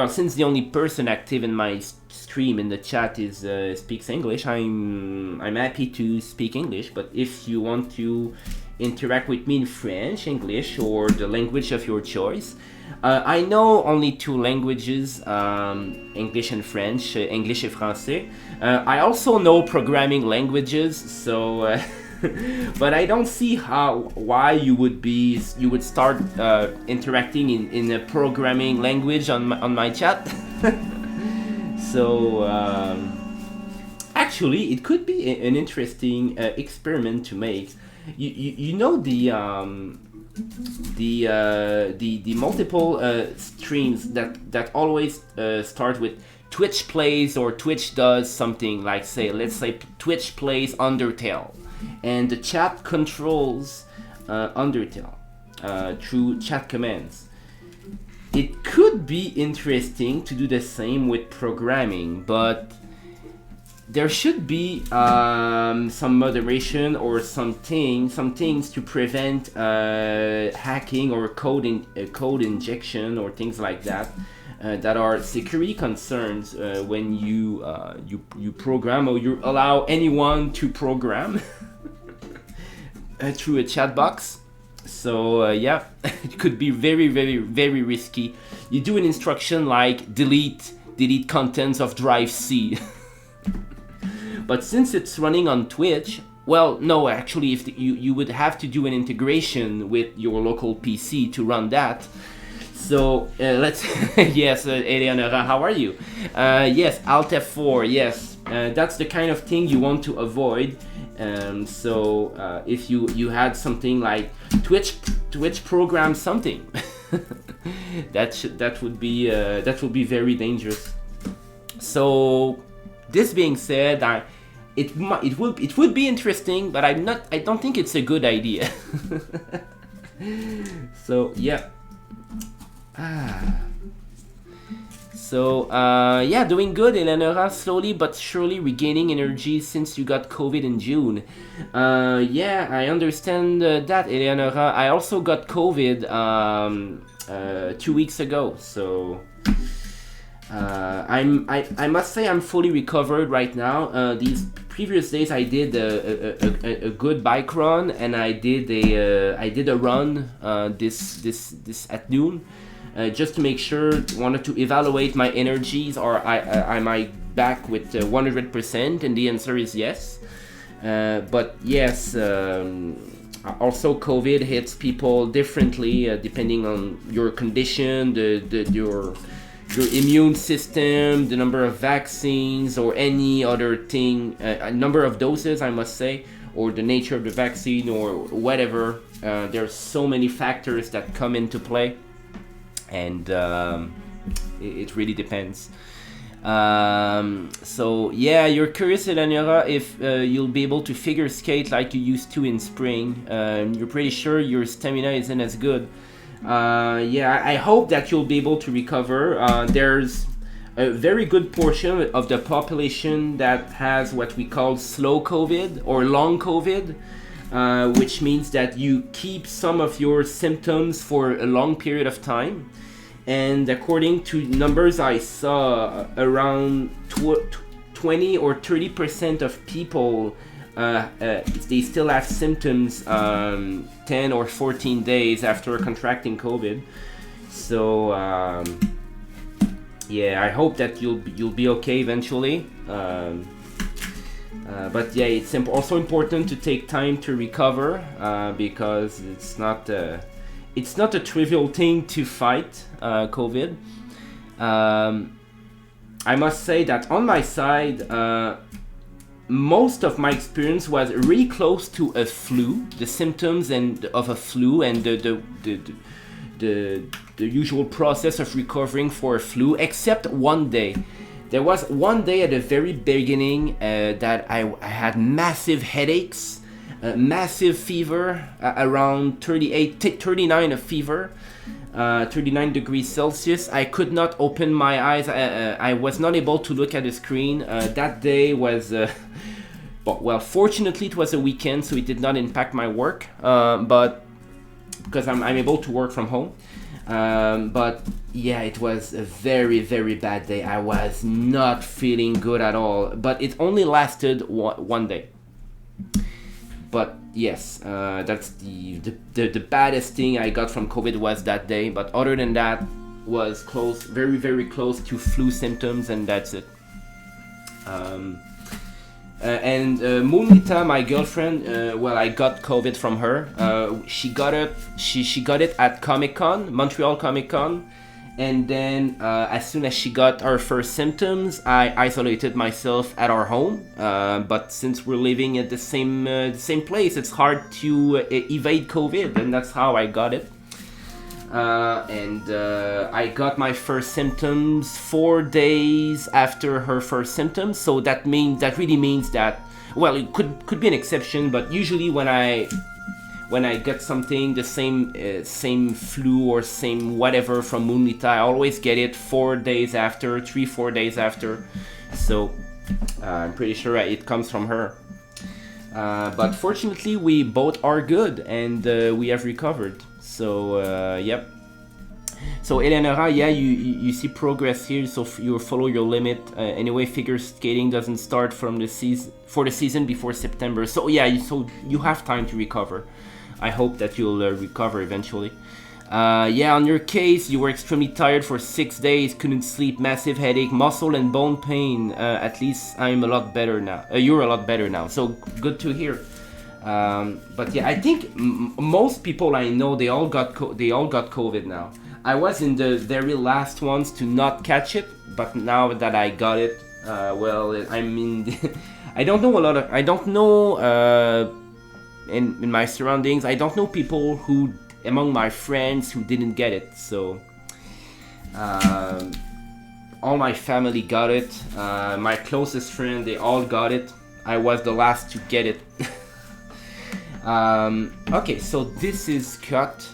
since the only person active in my stream in the chat is speaks English. I'm happy to speak English, but if you want to interact with me in French, English, or the language of your choice, I know only 2 languages, English and French, English et Français. I also know programming languages, so. But I don't see why you would start interacting in a programming language on my chat. So actually, it could be an interesting experiment to make. You know the multiple streams that always start with Twitch plays or Twitch does something like, let's say Twitch plays Undertale. And the chat controls Undertale through chat commands. It could be interesting to do the same with programming, but there should be some moderation or some things to prevent hacking or code injection or things like that. That are security concerns when you program or you allow anyone to program through a chat box. So yeah, it could be very, very, very risky. You do an instruction like delete contents of drive C. But since it's running on Twitch, well, no, actually, if you would have to do an integration with your local PC to run that. So let's yes, Eleonora, how are you? Yes, Alt F4, yes, that's the kind of thing you want to avoid. So if you had something like Twitch program something, that would be very dangerous. So this being said, it would be interesting, but I don't think it's a good idea. So yeah. So yeah, doing good, Eleonora. Slowly but surely regaining energy since you got COVID in June. Yeah, I understand that, Eleonora. I also got COVID 2 weeks ago, so I must say I'm fully recovered right now. These previous days I did a good bike run, and I did a run this at noon. Just to make sure, wanted to evaluate my energies, or am I back with 100%? And the answer is yes. But yes, also COVID hits people differently depending on your condition, your immune system, the number of vaccines, or any other thing, number of doses, I must say, or the nature of the vaccine, or whatever. There's so many factors that come into play. And it really depends. So yeah, you're curious, Eleonora, if you'll be able to figure skate like you used to in spring. You're pretty sure your stamina isn't as good. Yeah, I hope that you'll be able to recover. There's a very good portion of the population that has what we call slow COVID or long COVID. Which means that you keep some of your symptoms for a long period of time. And according to numbers I saw, around 20 or 30% of people, they still have symptoms 10 or 14 days after contracting COVID. So yeah, I hope that you'll be okay eventually. But yeah, it's also important to take time to recover, because it's not a trivial thing to fight COVID. I must say that on my side, most of my experience was really close to a flu, the symptoms of a flu, and the usual process of recovering for a flu, except one day. There was one day at the very beginning that I had massive headaches, massive fever, around 39 of fever, 39 degrees Celsius. I could not open my eyes. I was not able to look at the screen. That day was, well, fortunately it was a weekend, so it did not impact my work, but because I'm able to work from home. But yeah, it was a very, very bad day. I was not feeling good at all, but it only lasted one day. But yes, that's the baddest thing I got from COVID was that day. But other than that, was close, very, very close to flu symptoms, and that's it. And Moonita, my girlfriend, well, I got COVID from her. She got it at Comic-Con, Montreal Comic-Con, and then as soon as she got our first symptoms, I isolated myself at our home. But since we're living at the same place, it's hard to evade COVID, and that's how I got it. And I got my first symptoms 4 days after her first symptoms. So that really means that, well, it could be an exception, but usually when I get something, the same flu or same whatever from Moonita, I always get it 4 days after, 3-4 days after. So I'm pretty sure it comes from her. But fortunately, we both are good, and we have recovered. So yep. So Eleonora, yeah, you see progress here. So you follow your limit. Anyway, figure skating doesn't start from the season before September. So yeah, so you have time to recover. I hope that you'll recover eventually. Yeah, on your case, you were extremely tired for 6 days, couldn't sleep, massive headache, muscle and bone pain. At least I'm a lot better now. You're a lot better now. So good to hear. But yeah, I think most people I know, they all got COVID now. I was in the very last ones to not catch it, but now that I got it, well, I mean, I don't know in my surroundings, I don't know people among my friends who didn't get it. So all my family got it. My closest friend, they all got it. I was the last to get it. Okay, so this is cut.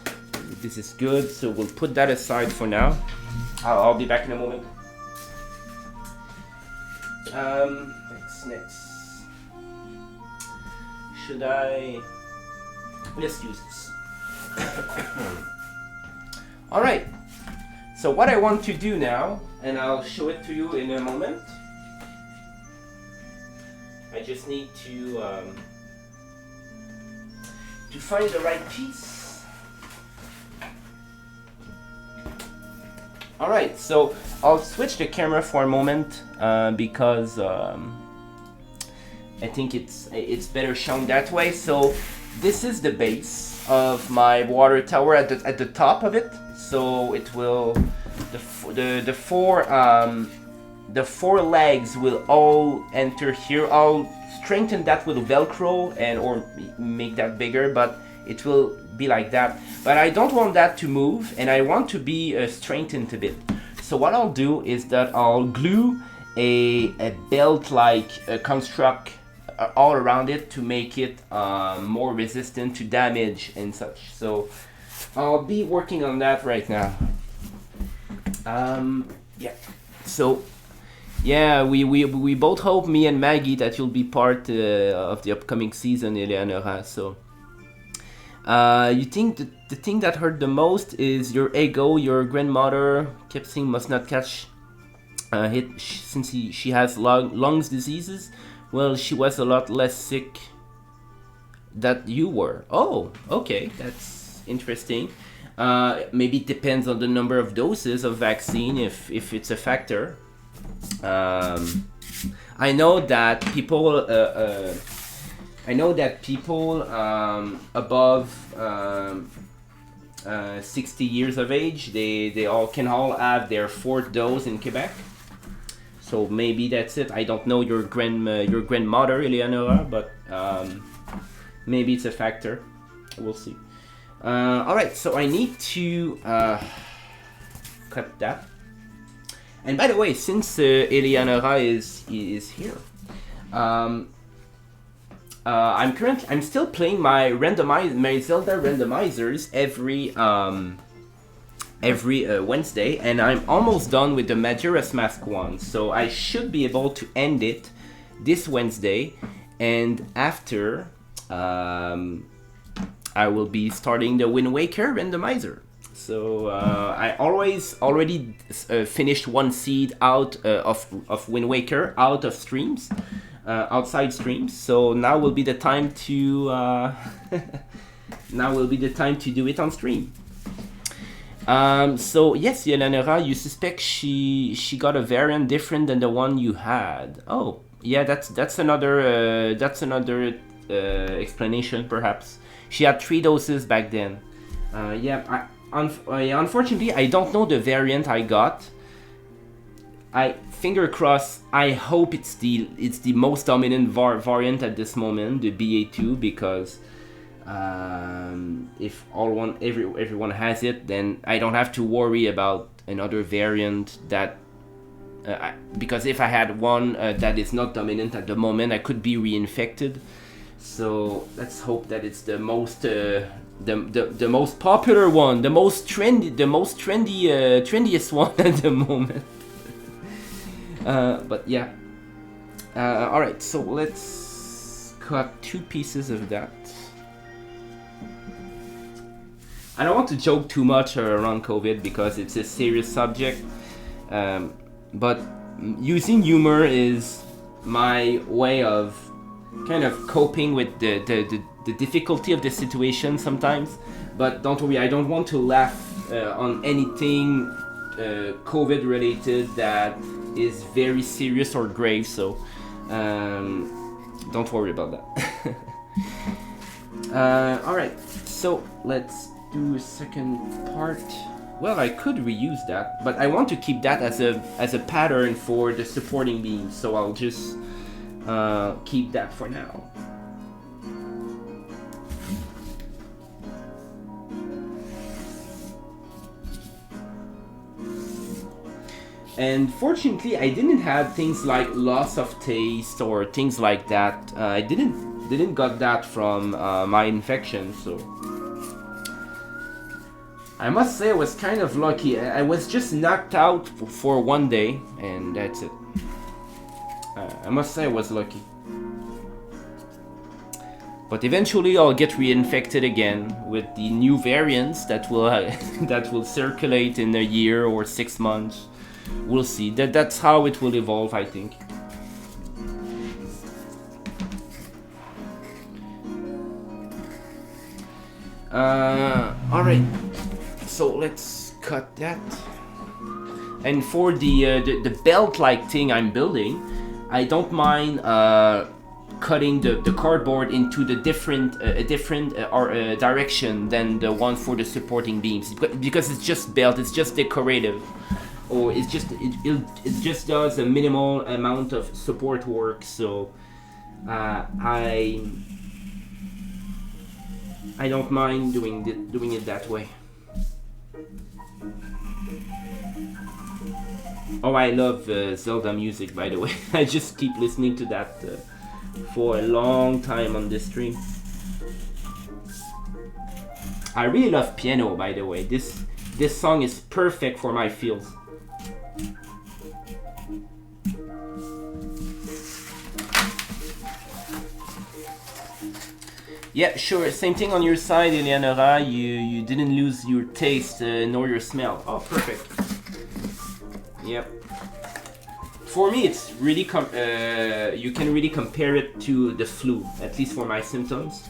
This is good, so we'll put that aside for now. I'll be back in a moment. Next. Should I... Let's use this. Alright, so what I want to do now, and I'll show it to you in a moment. I just need to find the right piece. Alright, so I'll switch the camera for a moment because I think it's better shown that way. So this is the base of my water tower at the top of it. So it will the four legs will all enter here. I'll strengthen that with Velcro or make that bigger, but it will be like that. But I don't want that to move, and I want to be strengthened a bit. So what I'll do is that I'll glue a belt-like construct all around it to make it more resistant to damage and such. So I'll be working on that right now. Yeah. So yeah, we both hope, me and Maggie, that you'll be part of the upcoming season, Eleonora. So you think the thing that hurt the most is your ego? Your grandmother kept saying must not catch hit since she has lungs diseases. Well, she was a lot less sick than you were. Oh, okay, that's interesting. Maybe it depends on the number of doses of vaccine if it's a factor. I know that people above 60 years of age, they all can all have their 4th dose in Quebec. So maybe that's it. I don't know your grandmother, Eleonora, but maybe it's a factor. We'll see. All right, so I need to cut that. And by the way, since Eleonora is here, I'm still playing my Zelda randomizers every Wednesday, and I'm almost done with the Majora's Mask one, so I should be able to end it this Wednesday, and after I will be starting the Wind Waker randomizer. So I already finished one seed out of Wind Waker out of streams, outside streams. So now will be the time to do it on stream. So yes, Eleonora, you suspect she got a variant different than the one you had. Oh yeah, that's another explanation perhaps. She had 3 doses back then. Unfortunately, I don't know the variant I got. Finger crossed. I hope it's the most dominant variant at this moment, the BA2, because if everyone has it, then I don't have to worry about another variant that. Because if I had one that is not dominant at the moment, I could be reinfected. So let's hope that it's the most popular one, the most trendiest one at the moment. But yeah. All right, so let's cut 2 pieces of that. I don't want to joke too much around COVID because it's a serious subject. But using humor is my way of kind of coping with the difficulty of the situation sometimes. But don't worry, I don't want to laugh on anything COVID related that is very serious or grave, so don't worry about that. Alright, so let's do a second part. Well, I could reuse that, but I want to keep that as a pattern for the supporting beam, so I'll just keep that for now. And fortunately, I didn't have things like loss of taste or things like that. I didn't got that from my infection, so I must say I was kind of lucky. I was just knocked out for one day, and that's it. I must say I was lucky. But eventually I'll get reinfected again with the new variants that will circulate in a year or 6 months. We'll see. That's how it will evolve, I think. Alright. So let's cut that. And for the belt-like thing I'm building, I don't mind cutting the cardboard into a different direction than the one for the supporting beams, because it's just belt, it's just decorative, or it just does a minimal amount of support work. So I don't mind doing it that way. Oh, I love Zelda music, by the way. I just keep listening to that for a long time on this stream. I really love piano, by the way. This song is perfect for my feels. Yeah, sure. Same thing on your side, Eleonora. You didn't lose your taste nor your smell. Oh, perfect. Yep. For me, it's really you can really compare it to the flu, at least for my symptoms.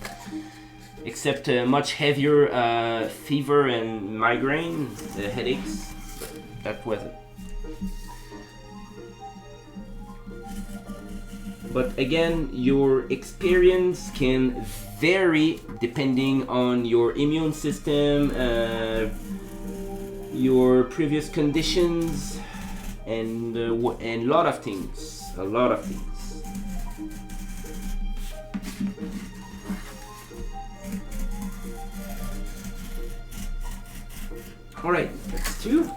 except much heavier fever and migraine, headaches. That was it. But again, your experience can vary depending on your immune system, your previous conditions, and a lot of things. A lot of things. All right, that's two.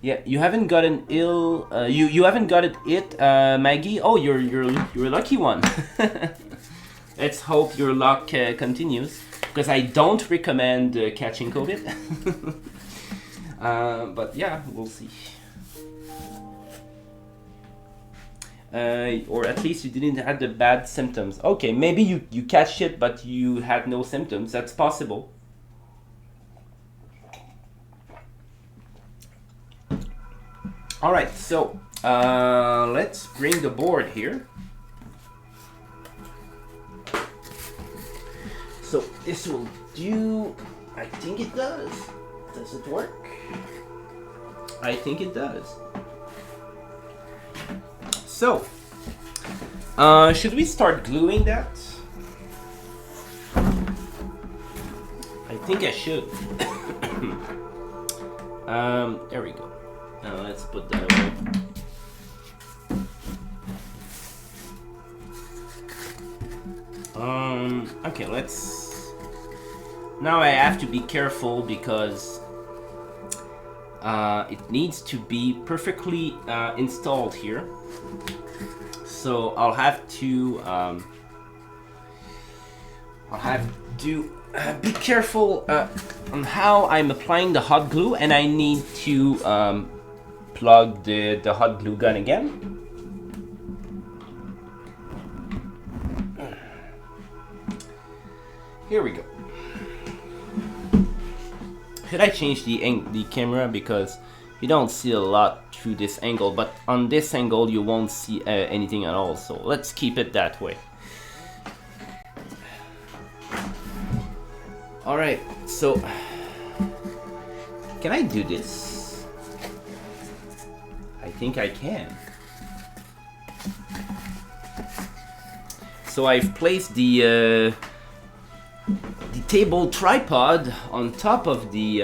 Yeah, you haven't gotten ill. You haven't got it, Maggie. Oh, you're a lucky one. Let's hope your luck continues, because I don't recommend catching COVID. But yeah, we'll see. Or at least you didn't have the bad symptoms. Okay, maybe you catch it, but you had no symptoms. That's possible. All right, so let's bring the board here. So this will do. I think it does. Does it work? I think it does. So, should we start gluing that? I think I should. There we go. Let's put that away. Okay, let's... Now I have to be careful because it needs to be perfectly installed here. So I'll have to be careful on how I'm applying the hot glue, and I need to plug the hot glue gun again. Here we go. Should I change the camera, because you don't see a lot through this angle, but on this angle you won't see anything at all, so let's keep it that way. Alright, so can I do this? I think I can. So I've placed the table tripod on top of the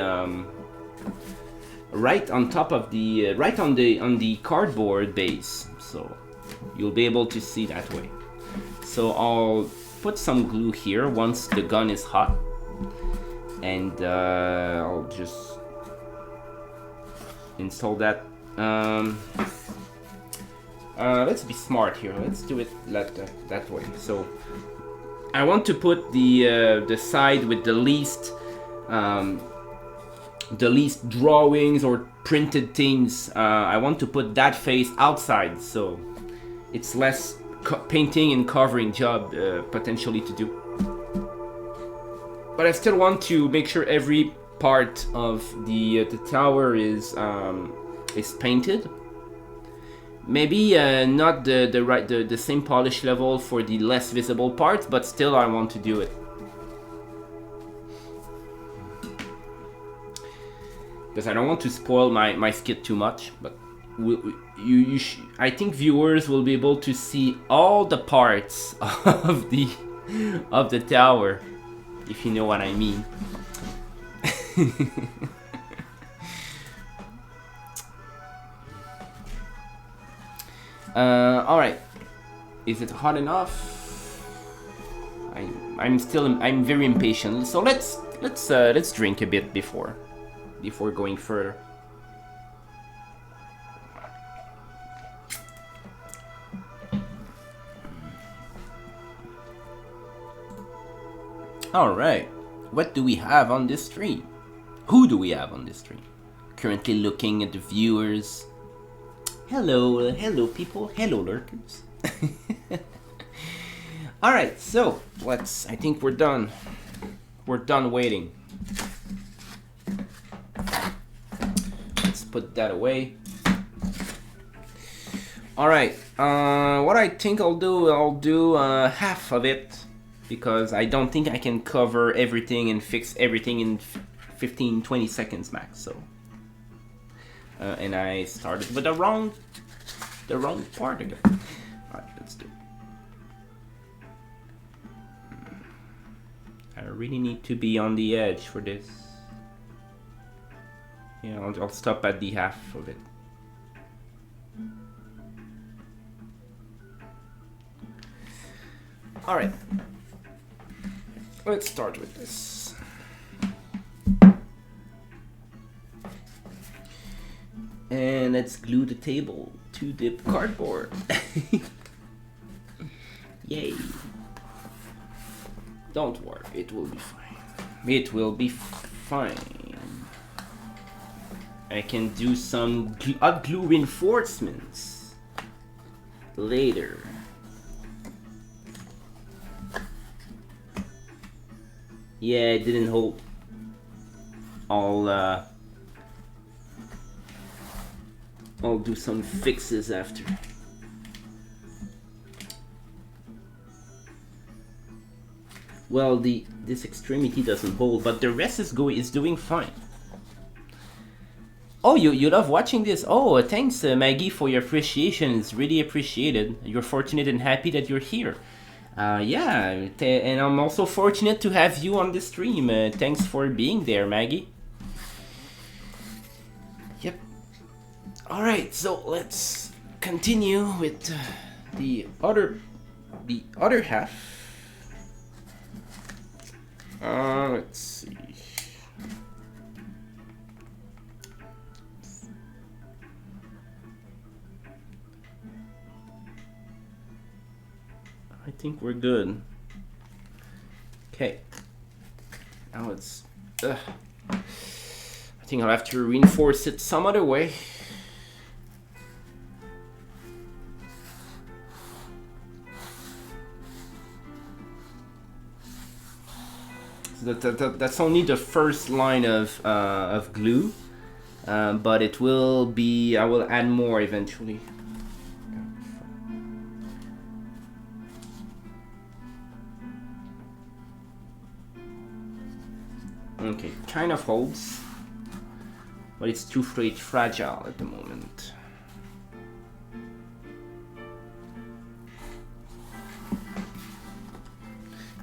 right on the cardboard base, so you'll be able to see that way. So I'll put some glue here once the gun is hot, and I'll just install that. Let's be smart here. Let's do it that way. So I want to put the side with the least drawings or printed things. I want to put that face outside, so it's less painting and covering job potentially to do. But I still want to make sure every part of the tower is painted. Maybe not the same polish level for the less visible parts, but still I want to do it. Because I don't want to spoil my skit too much, but I think viewers will be able to see all the parts of the tower, if you know what I mean. All right, is it hot enough? I'm very impatient. So let's drink a bit before going further. All right, what do we have on this stream? Who do we have on this stream? Currently looking at the viewers. Hello people, hello lurkers. All right, so I think we're done waiting. Let's put that away. All right. What I think I'll do half of it because I don't think I can cover everything and fix everything in 15-20 seconds max. So, and I started with the wrong part again. All right, let's do it. I really need to be on the edge for this. Yeah, I'll stop at the half of it. All right, let's start with this. And let's glue the table to the cardboard. Yay. Don't worry, it will be fine. It will be fine. I can do some hot glue reinforcements later. Yeah, it didn't hold. I'll do some fixes after. Well, this extremity doesn't hold, but the rest is doing fine. Oh, you love watching this? Oh, thanks, Maggie, for your appreciation. It's really appreciated. You're fortunate and happy that you're here. Yeah, and I'm also fortunate to have you on the stream. Thanks for being there, Maggie. Yep. All right, so let's continue with the other half. Let's see. I think we're good. Okay. Now it's. I think I'll have to reinforce it some other way. So that's only the first line of glue, but it will be. I will add more eventually. Okay, kind of holds, but it's too fragile at the moment.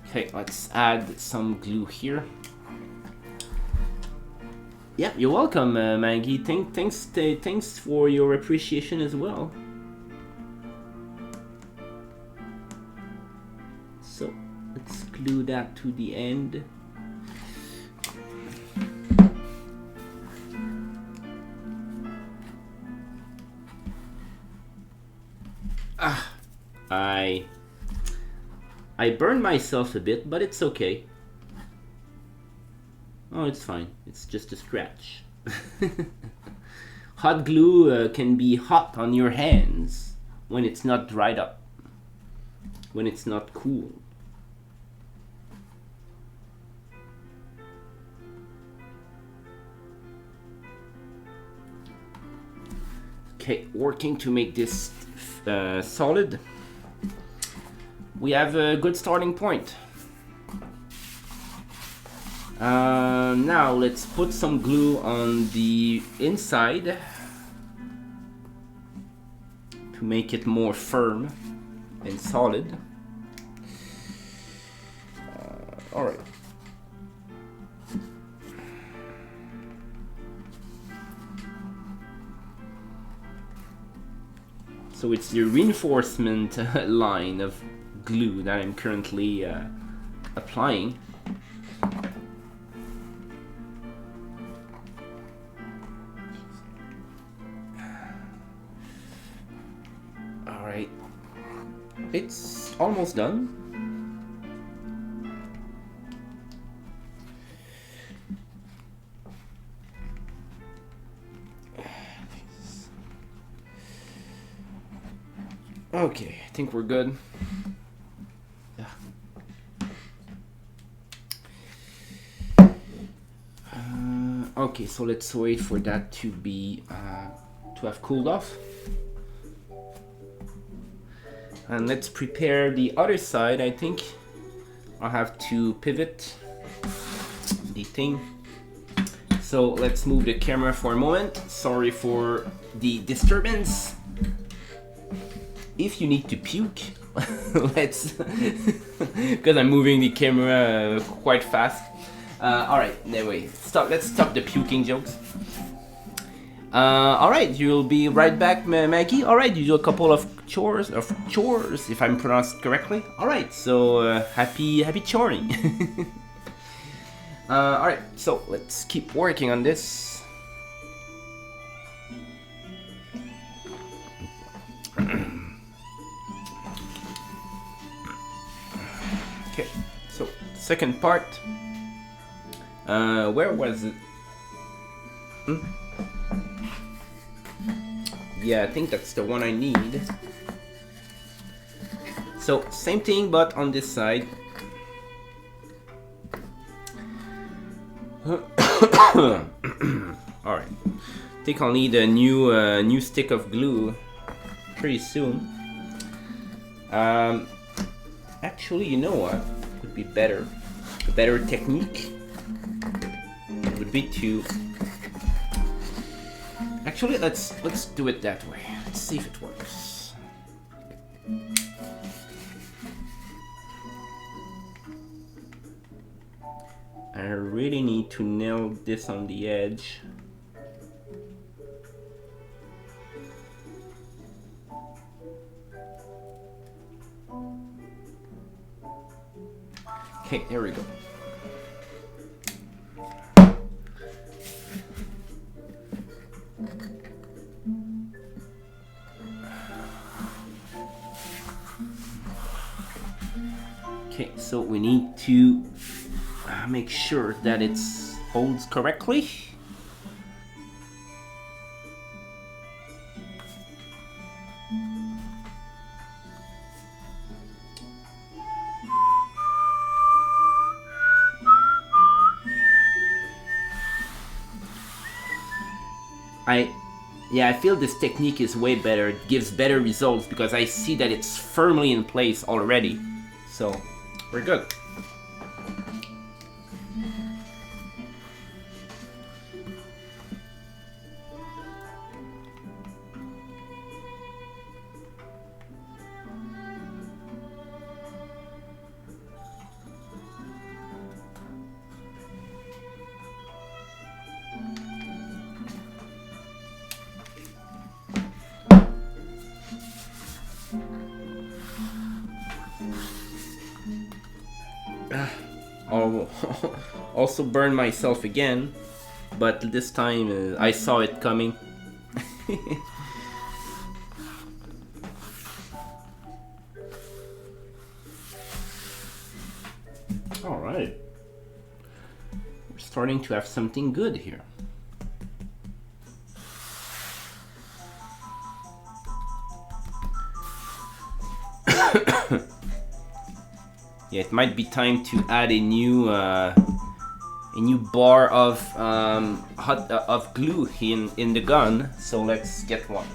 Okay, let's add some glue here. Yeah, you're welcome, Maggie. Thanks for your appreciation as well. So let's glue that to the end. I burned myself a bit, but it's okay. Oh, it's fine. It's just a scratch. Hot glue can be hot on your hands when it's not dried up, when it's not cool. Okay, working to make this solid. We have a good starting point. Now let's put some glue on the inside to make it more firm and solid. All right. So it's the reinforcement line of glue that I'm currently applying. All right, it's almost done. Okay, I think we're good. Yeah. Okay, so let's wait for that to be to have cooled off. And let's prepare the other side. I think I'll have to pivot the thing. So let's move the camera for a moment. Sorry for the disturbance. If you need to puke, let's, because I'm moving the camera quite fast. Alright, anyway, let's stop the puking jokes. Alright, you'll be right back, Maggie. Alright, you do a couple of chores, if I'm pronounced correctly. Alright, so happy choring. Alright, so let's keep working on this. Okay, so second part. Where was it? Yeah, I think that's the one I need. So same thing, but on this side. Alright, I think I'll need a new stick of glue pretty soon. Actually, you know what would be better? A better technique would be to actually let's do it that way. Let's see if it works. I really need to nail this on the edge. Okay, there we go. Okay, so we need to make sure that it holds correctly. I feel this technique is way better. It gives better results because I see that it's firmly in place already. So, we're good. I'll also burn myself again, but this time I saw it coming. Alright, we're starting to have something good here. Yeah, it might be time to add a new bar of glue in the gun. So let's get one.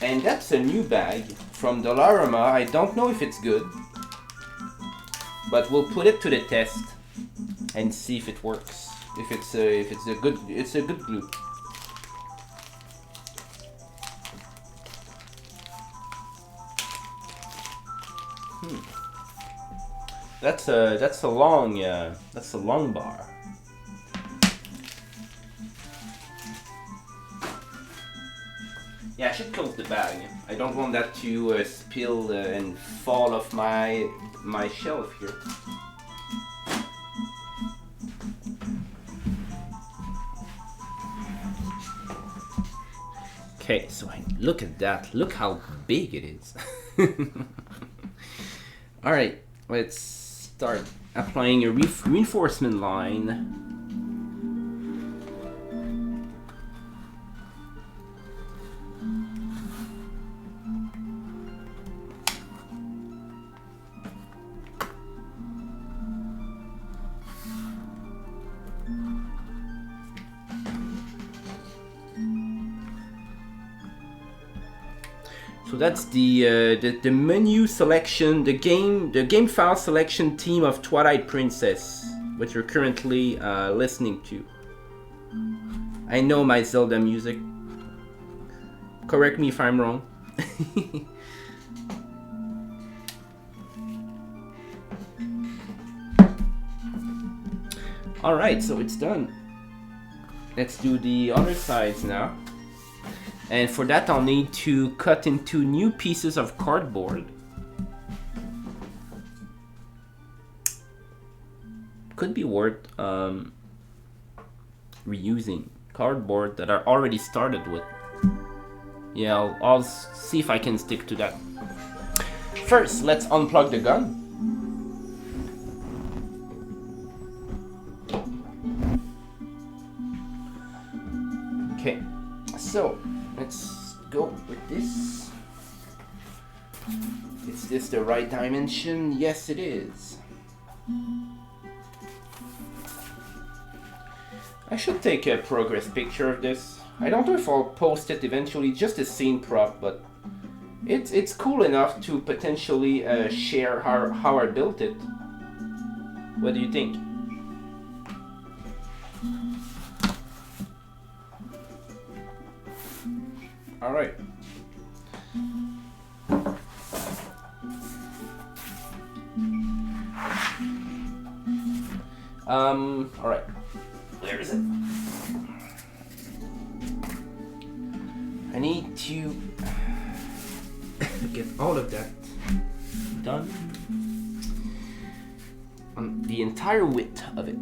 And that's a new bag from Dollarama. I don't know if it's good, but we'll put it to the test and see if it works. If it's a good glue. That's a long bar. Yeah, I should close the bag. I don't want that to spill and fall off my shelf here. Okay, so look at that. Look how big it is. All right, let's start applying a reinforcement line. So that's the menu selection, the game file selection theme of Twilight Princess, what you're currently listening to. I know my Zelda music. Correct me if I'm wrong. Alright, so it's done. Let's do the other sides now. And for that I'll need to cut into new pieces of cardboard. Could be worth reusing cardboard that are already started with. Yeah, I'll see if I can stick to that. First, let's unplug the gun. Okay, so let's go with this. Is this the right dimension? Yes, it is. I should take a progress picture of this. I don't know if I'll post it eventually, just a scene prop, but it's cool enough to potentially share how I built it. What do you think? All right. All right. Where is it? I need to get all of that done on the entire width of it.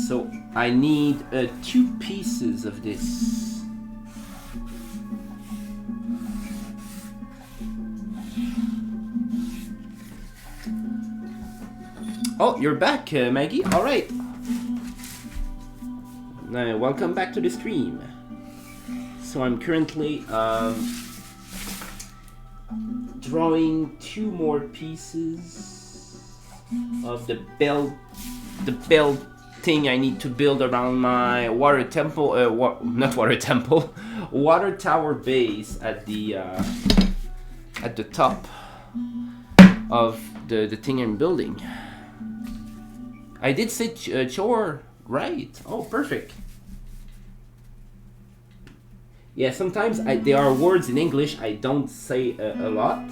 So I need 2 pieces of this. Oh, you're back, Maggie. All right. Welcome back to the stream. So I'm currently drawing 2 more pieces of the bell thing I need to build around my water temple, not water temple, water tower base at the top of the thing I'm building. I did say chore, right? Oh, perfect. Yeah, sometimes there are words in English I don't say a lot,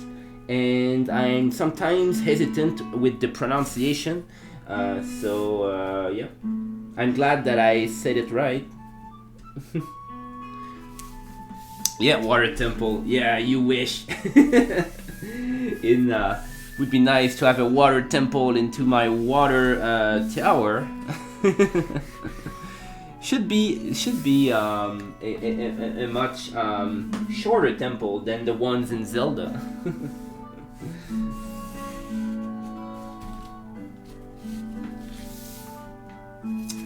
and I'm sometimes hesitant with the pronunciation. Yeah, I'm glad that I said it right. Yeah, water temple. Yeah, you wish. Would be nice to have a water temple into my water tower. should be a much shorter temple than the ones in Zelda.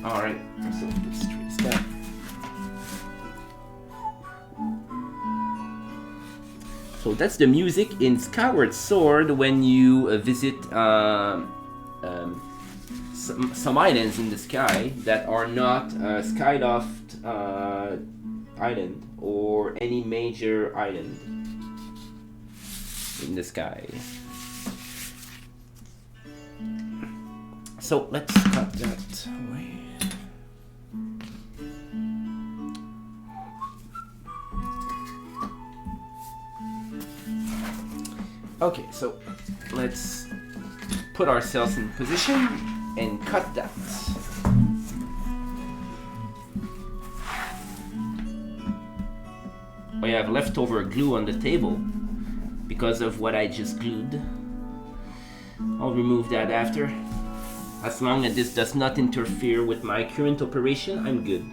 Alright, so let's trace that. So that's the music in Skyward Sword when you visit some islands in the sky that are not Skyloft Island or any major island in the sky. So let's cut that away. Okay, so let's put ourselves in position and cut that. We have leftover glue on the table because of what I just glued. I'll remove that after. As long as this does not interfere with my current operation, I'm good.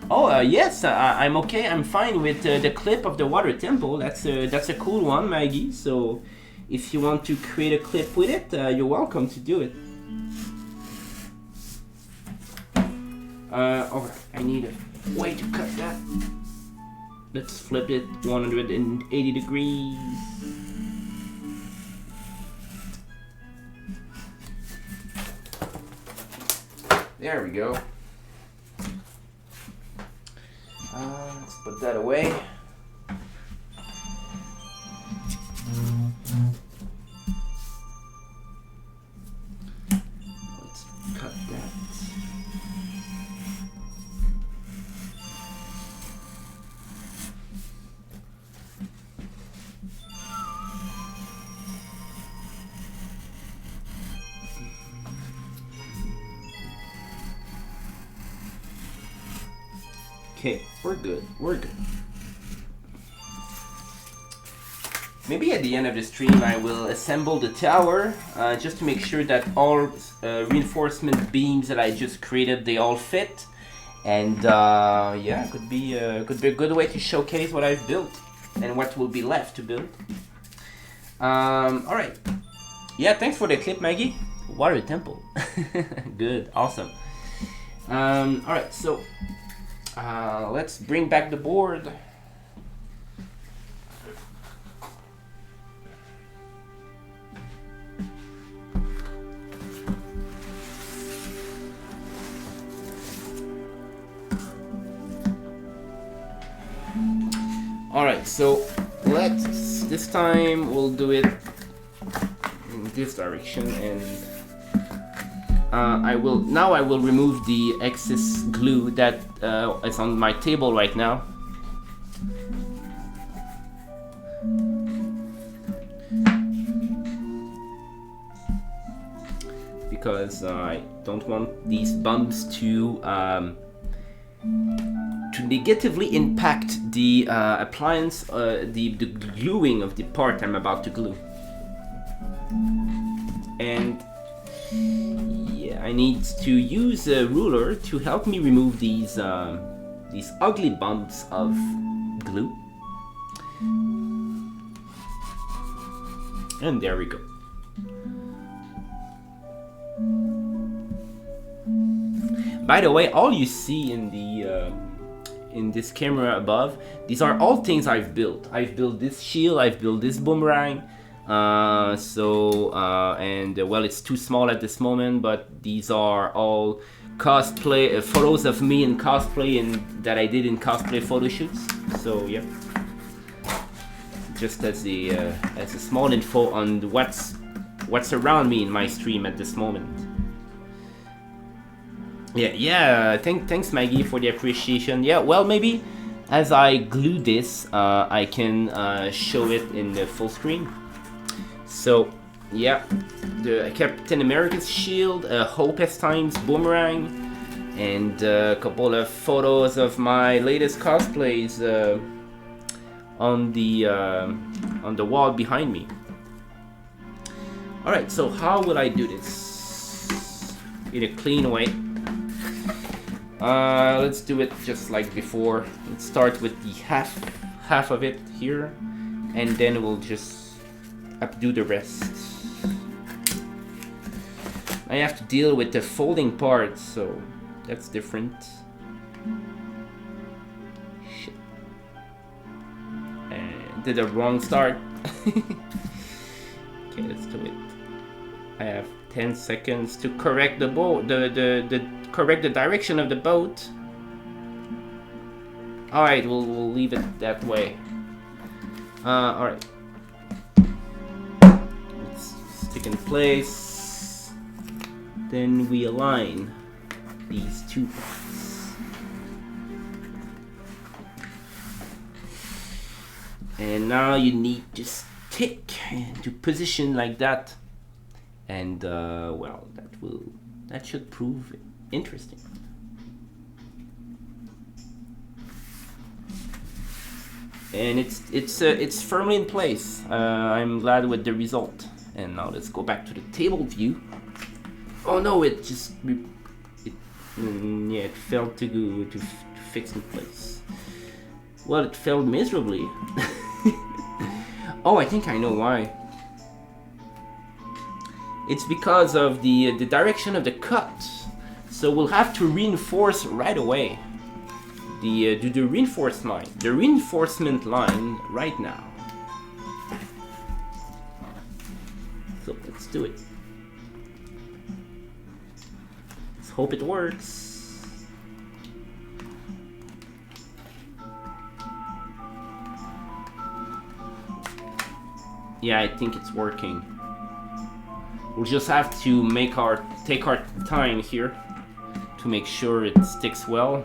Oh, yes, I'm okay. I'm fine with the clip of the water temple. That's a cool one, Maggie. So, if you want to create a clip with it, you're welcome to do it. Alright, I need a way to cut that. Let's flip it 180 degrees. There we go. Let's put that away. Let's cut that. Okay, we're good. We're good. Maybe at the end of the stream I will assemble the tower just to make sure that all reinforcement beams that I just created, they all fit. And yeah, could be a good way to showcase what I've built and what will be left to build. All right. Yeah, thanks for the clip, Maggie. Water temple. Good, awesome. All right, so let's bring back the board. Alright, so this time we'll do it in this direction, and I will remove the excess glue that is on my table right now. Because I don't want these bumps to negatively impact the appliance, the gluing of the part I'm about to glue. And yeah, I need to use a ruler to help me remove these ugly bumps of glue. And there we go. By the way, all you see in the in this camera above, these are all things I've built. I've built this shield, I've built this boomerang. Well, it's too small at this moment, but these are all cosplay photos of me in cosplay that I did in cosplay photo shoots. So yeah, just as a small info on what's around me in my stream at this moment. Yeah. Thanks, Maggie, for the appreciation. Yeah, well, maybe as I glue this, I can show it in the full screen. So, yeah, the Captain America's shield, Hope S Times boomerang, and a couple of photos of my latest cosplays on the wall behind me. All right, so how will I do this in a clean way? Let's do it just like before. Let's start with the half of it here, and then we'll just do the rest. I have to deal with the folding part, so that's different. Shit. And did a wrong start. Okay, let's do it. I have 10 seconds to correct the boat, correct the direction of the boat. All right, we'll leave it that way. All right. Let's stick in place. Then we align these two parts. And now you need to stick into position like that. And well, that should prove interesting. And it's firmly in place. I'm glad with the result. And now let's go back to the table view. Oh no, it failed to fixed in place. Well, it failed miserably. Oh, I think I know why. It's because of the direction of the cut. So we'll have to reinforce right away. Do the reinforcement line right now. So let's do it. Let's hope it works. Yeah, I think it's working. We'll just have to take our time here to make sure it sticks well.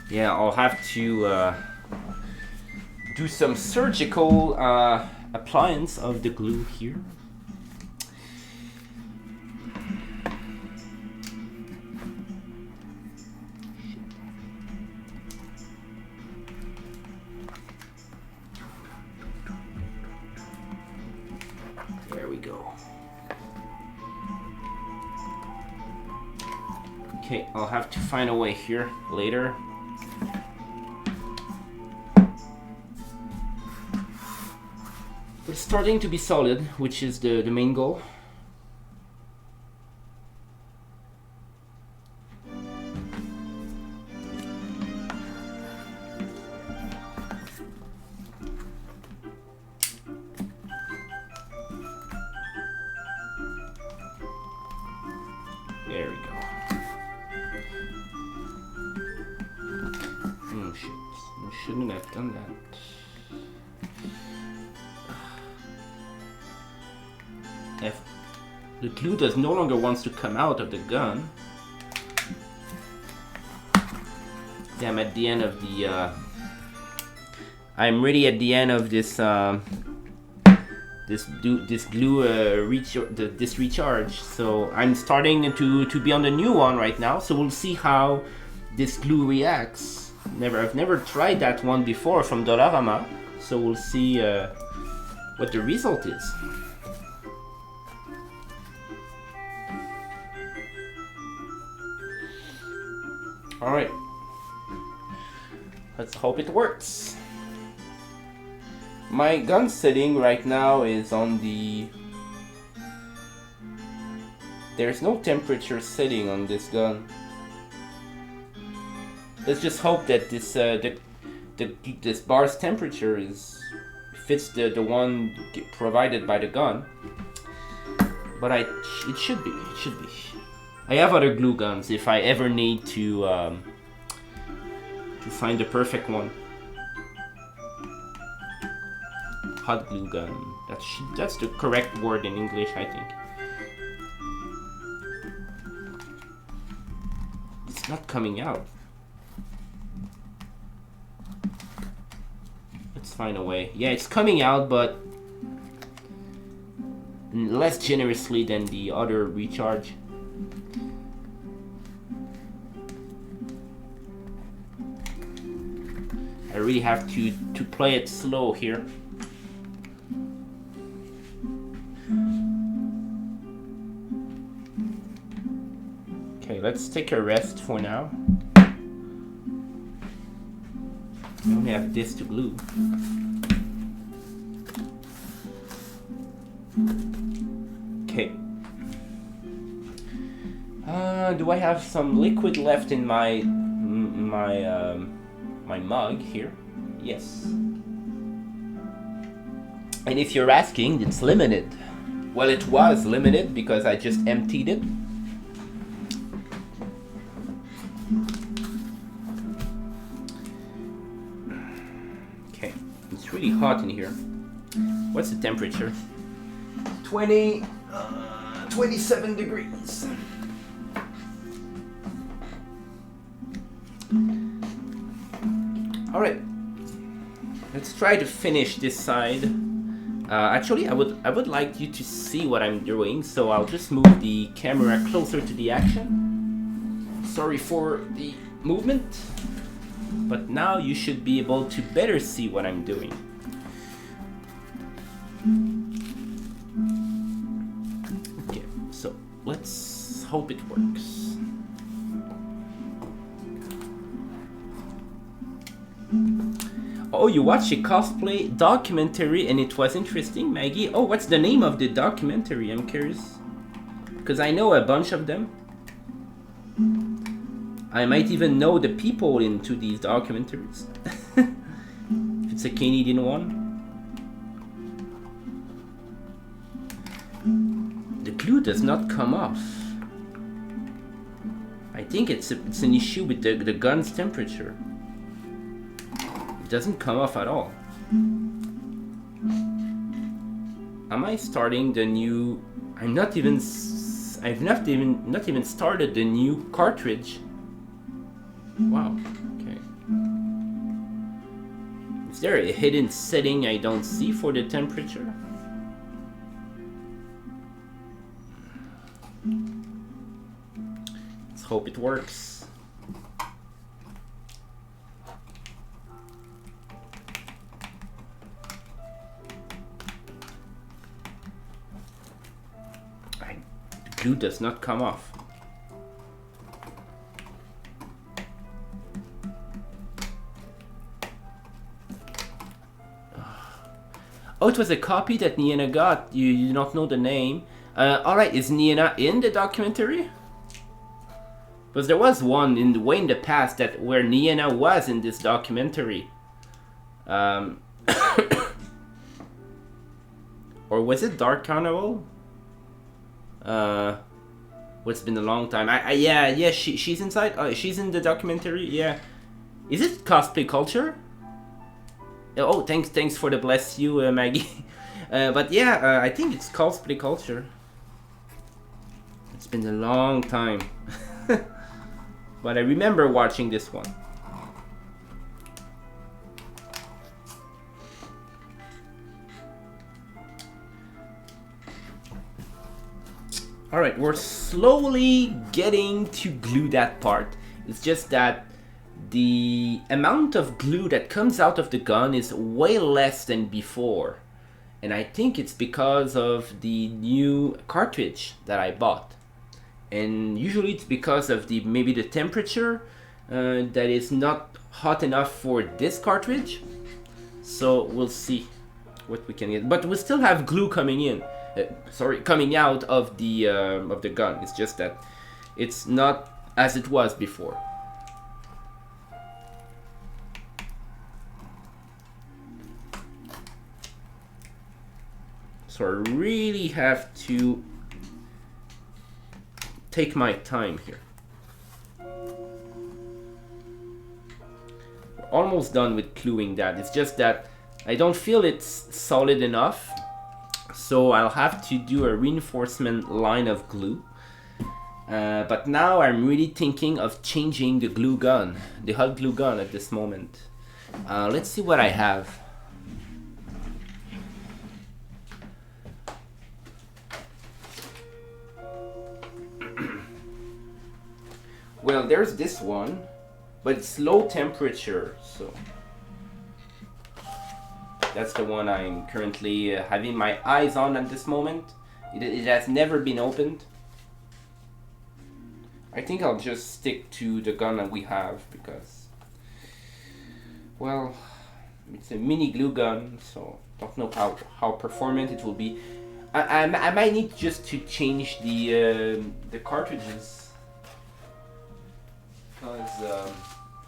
Yeah, I'll have to do some surgical appliance of the glue here. There we go. Okay, I'll have to find a way here later. It's starting to be solid, which is the main goal. There we go. Oh shit, I shouldn't have done that. If the glue does no longer wants to come out of the gun. I'm at the end of the I'm really at the end of this this glue this recharge. So I'm starting to be on the new one right now. So we'll see how this glue reacts. I've never tried that one before from Dollarama. So we'll see what the result is. All right, let's hope it works. My gun setting right now is on the... There's no temperature setting on this gun. Let's just hope that this this bar's temperature fits the one provided by the gun. But it should be. I have other glue guns if I ever need to find the perfect one. Hot glue gun. That's the correct word in English, I think. It's not coming out. Let's find a way. Yeah, it's coming out, but less generously than the other recharge. I really have to play it slow here. Okay, let's take a rest for now. I only have this to glue. Okay. Do I have some liquid left in my mug here? Yes. And if you're asking, it's limited. Well, it was limited because I just emptied it. Okay, it's really hot in here. What's the temperature? 27 degrees. All right, let's try to finish this side. Actually, I would like you to see what I'm doing, so I'll just move the camera closer to the action. Sorry for the movement, but now you should be able to better see what I'm doing. Okay, so let's hope it works. Oh, you watched a cosplay documentary and it was interesting, Maggie? Oh, what's the name of the documentary? I'm curious. Because I know a bunch of them. I might even know the people into these documentaries. If it's a Canadian one. The glue does not come off. I think it's an issue with the gun's temperature. It doesn't come off at all. Am I starting the new? I've not even started the new cartridge. Wow. Okay. Is there a hidden setting I don't see for the temperature? Let's hope it works. The glue does not come off. Oh, it was a copy that Niena got. You do not know the name. Alright, is Niena in the documentary? Because there was one way in the past that where Niena was in this documentary. Or was it Dark Carnival? It's been a long time. Yeah, she's inside. Oh, she's in the documentary. Yeah, is it cosplay culture? Oh, thanks for the bless you, Maggie. But yeah, I think it's cosplay culture. It's been a long time, but I remember watching this one. Alright, we're slowly getting to glue that part. It's just that the amount of glue that comes out of the gun is way less than before. And I think it's because of the new cartridge that I bought. And usually it's because of maybe the temperature that is not hot enough for this cartridge. So we'll see what we can get. But we still have glue coming in. Coming out of the gun. It's just that it's not as it was before. So I really have to take my time here. We're almost done with gluing that. It's just that I don't feel it's solid enough. So I'll have to do a reinforcement line of glue. But now I'm really thinking of changing the glue gun, the hot glue gun at this moment. Let's see what I have. Well, there's this one, but it's low temperature, so that's the one I'm currently having my eyes on at this moment. It has never been opened. I think I'll just stick to the gun that we have because, well, it's a mini glue gun, so don't know how performant it will be. I might need just to change the cartridges. Because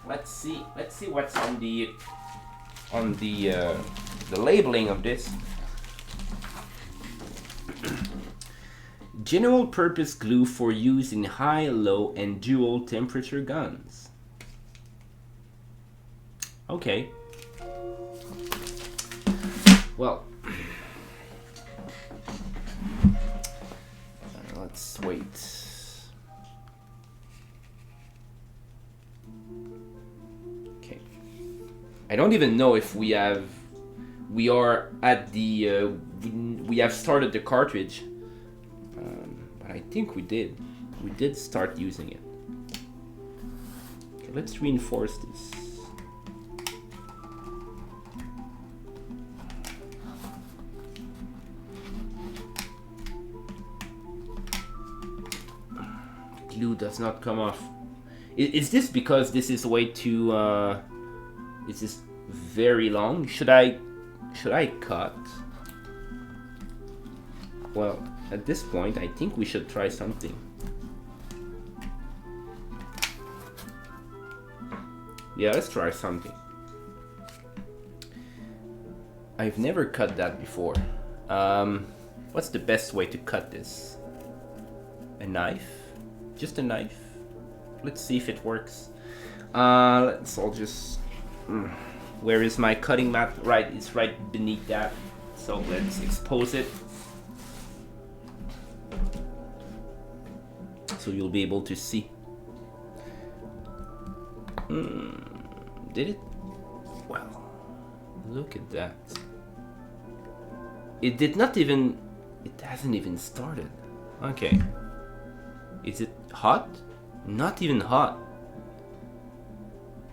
let's see what's on the labeling of this. General purpose glue for use in high, low, and dual temperature guns. Okay. Well, let's wait. I don't even know if we are at the, we have started the cartridge, but I think we did. We did start using it. Okay, let's reinforce this. glue does not come off. Is this because this is way too is this very long? Should I cut? Well, at this point I think we should try something. Yeah, let's try something. I've never cut that before. What's the best way to cut this? A knife? Just a knife? Let's see if it works. Let's all just... Where is my cutting mat? Right, it's right beneath that. So let's expose it. So you'll be able to see. Did it? Well, look at that. It did not even... It hasn't even started. Okay. Is it hot? Not even hot.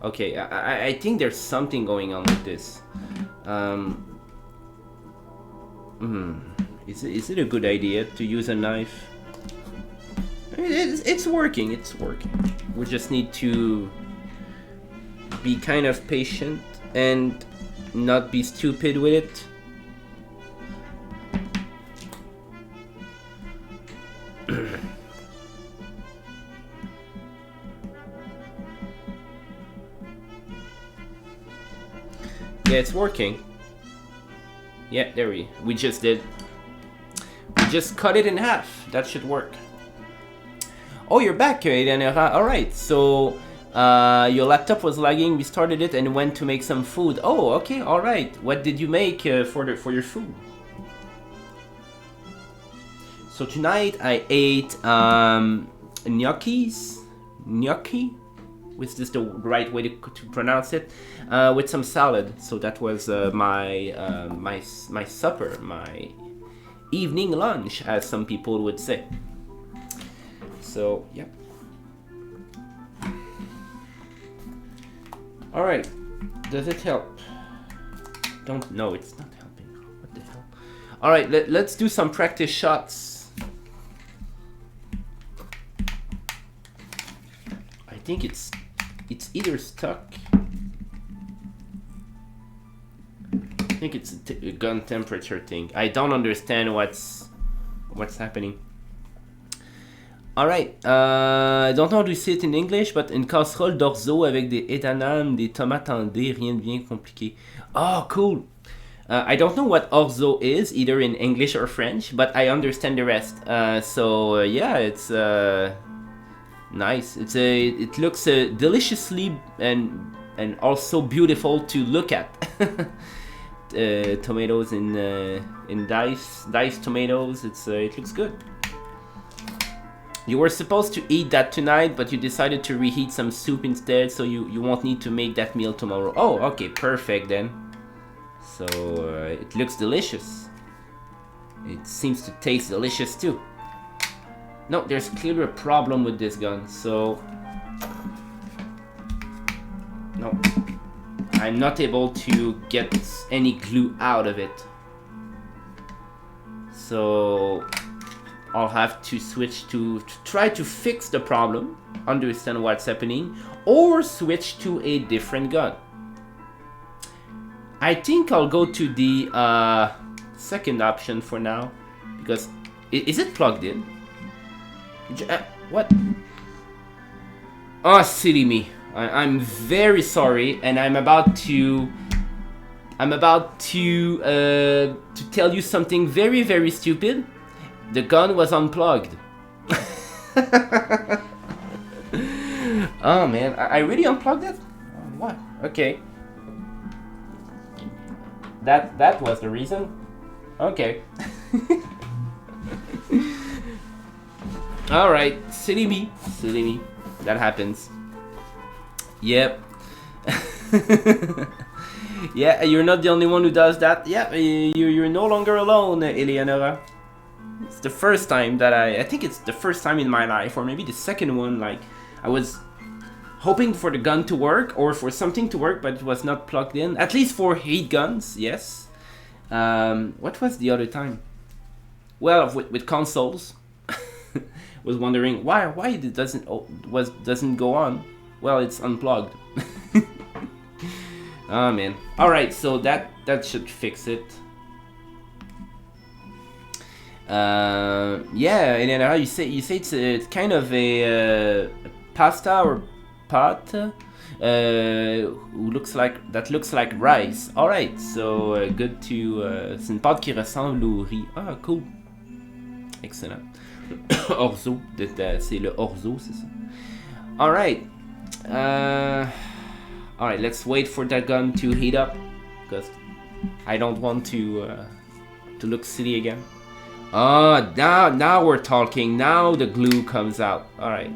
Okay, I think there's something going on with this. Is it a good idea to use a knife? It's working, it's working. We just need to be kind of patient and not be stupid with it. Yeah, it's working. Yeah, there we just did. We just cut it in half. That should work. Oh, you're back, Eleonora. Alright, so your laptop was lagging, we started it and went to make some food. Oh, okay, alright. What did you make for your food? So tonight I ate gnocchis. Gnocchi? Is this the right way to pronounce it? With some salad. So that was my supper, my evening lunch, as some people would say. So, yep. Alright. Does it help? No, it's not helping. What the hell? Alright, let's do some practice shots. I think it's either stuck. I think it's a gun temperature thing. I don't understand what's happening. Alright, I don't know how to say it in English, but une casserole d'orzo avec des étanames, des tomates en dés, rien de bien compliqué. Oh, cool! I don't know what orzo is, either in English or French, but I understand the rest. Yeah, it's nice. It looks deliciously and also beautiful to look at. Tomatoes in diced tomatoes. It looks good. You were supposed to eat that tonight, but you decided to reheat some soup instead, so you won't need to make that meal tomorrow. Oh, okay, perfect then. So it looks delicious. It seems to taste delicious too. No, there's clearly a problem with this gun, so... No. I'm not able to get any glue out of it. So... I'll have to switch to try to fix the problem, understand what's happening, or switch to a different gun. I think I'll go to the second option for now, because is it plugged in? What? Oh, silly me! I'm very sorry, and I'm about to tell you something very, very stupid. The gun was unplugged. Oh man, I really unplugged it? What? Okay. That was the reason? Okay. Alright, silly me. Silly me. That happens. Yep. Yeah, you're not the only one who does that. Yeah, you're no longer alone, Eleonora. It's the first time that I think it's the first time in my life, or maybe the second one, like, I was hoping for the gun to work, or for something to work, but it was not plugged in. At least for heat guns, yes. What was the other time? Well, with consoles. was wondering why it doesn't go on. Well, it's unplugged. Oh man. All right, so that should fix it. Yeah, and then you say it's kind of a pasta or pâte. Looks like rice. All right, so good to. C'est une pâte qui ressemble au riz. Ah, cool. Excellent. Orzo, c'est le orzo, c'est ça. All right. All right, let's wait for that gun to heat up, because I don't want to look silly again. Oh, now we're talking. Now the glue comes out. All right.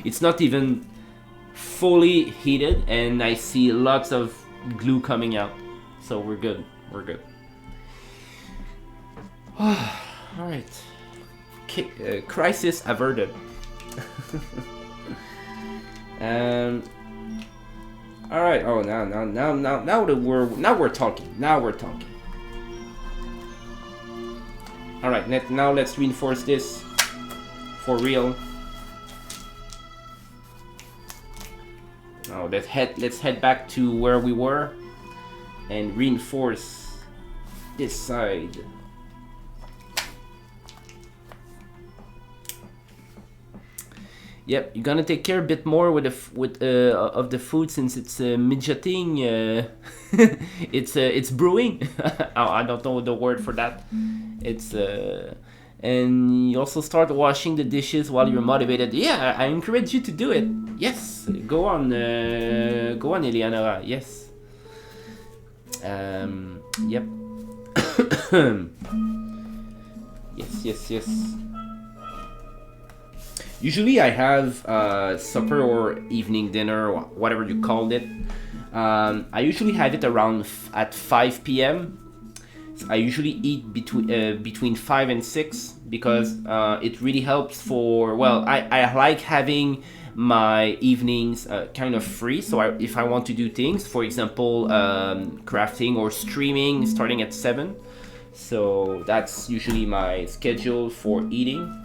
It's not even fully heated, and I see lots of glue coming out. So we're good. We're good. All right. Crisis averted. All right. Oh, now we're talking. Now we're talking. All right. Now let's reinforce this for real. Now let's head back to where we were and reinforce this side. Yep, you're gonna take care a bit more of the food, since it's midgeting. It's brewing. I don't know the word for that. It's and you also start washing the dishes while you're motivated. Yeah, I encourage you to do it. Yes, go on, Eleonora. Yes. Yep. Yes. Usually I have supper or evening dinner, or whatever you called it. I usually have it around at 5 p.m. I usually eat between 5 and 6, because it really helps for, well, I like having my evenings kind of free. So if I want to do things, for example, crafting or streaming starting at 7. So that's usually my schedule for eating.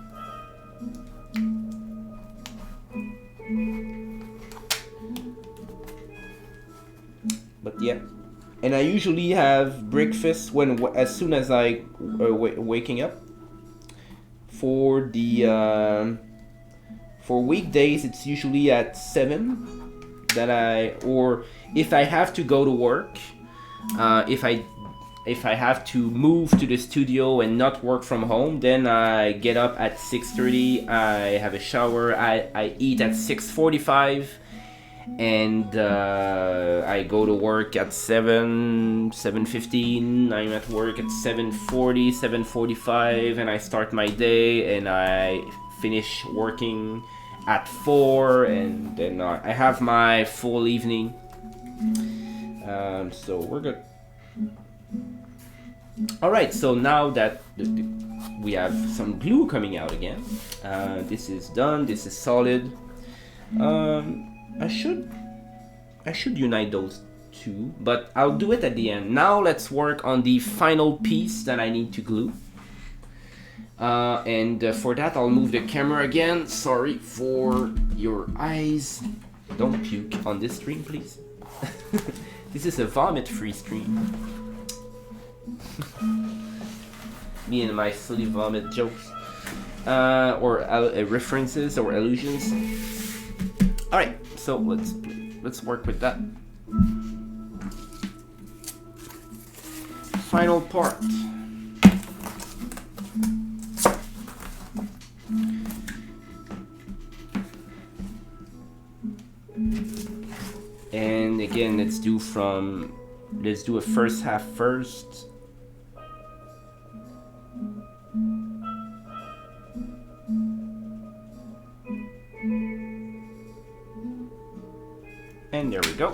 But yeah, and I usually have breakfast as soon as I waking up. For the for weekdays, it's usually at 7 or if I have to go to work, if I have to move to the studio and not work from home, then I get up at 6:30. I have a shower. I eat at 6:45. And I go to work at 7:15. I'm at work at 7:40, 7:45, and I start my day, and I finish working at 4, and then I have my full evening. So we're good. All right, so now that we have some glue coming out again, this is done. This is solid. I should unite those two, but I'll do it at the end. Now let's work on the final piece that I need to glue. And for that, I'll move the camera again. Sorry for your eyes. Don't puke on this stream, please. This is a vomit-free stream. Me and my silly vomit jokes, or references or allusions. All right, so let's work with that. Final part. And again, let's do a first half first. And there we go.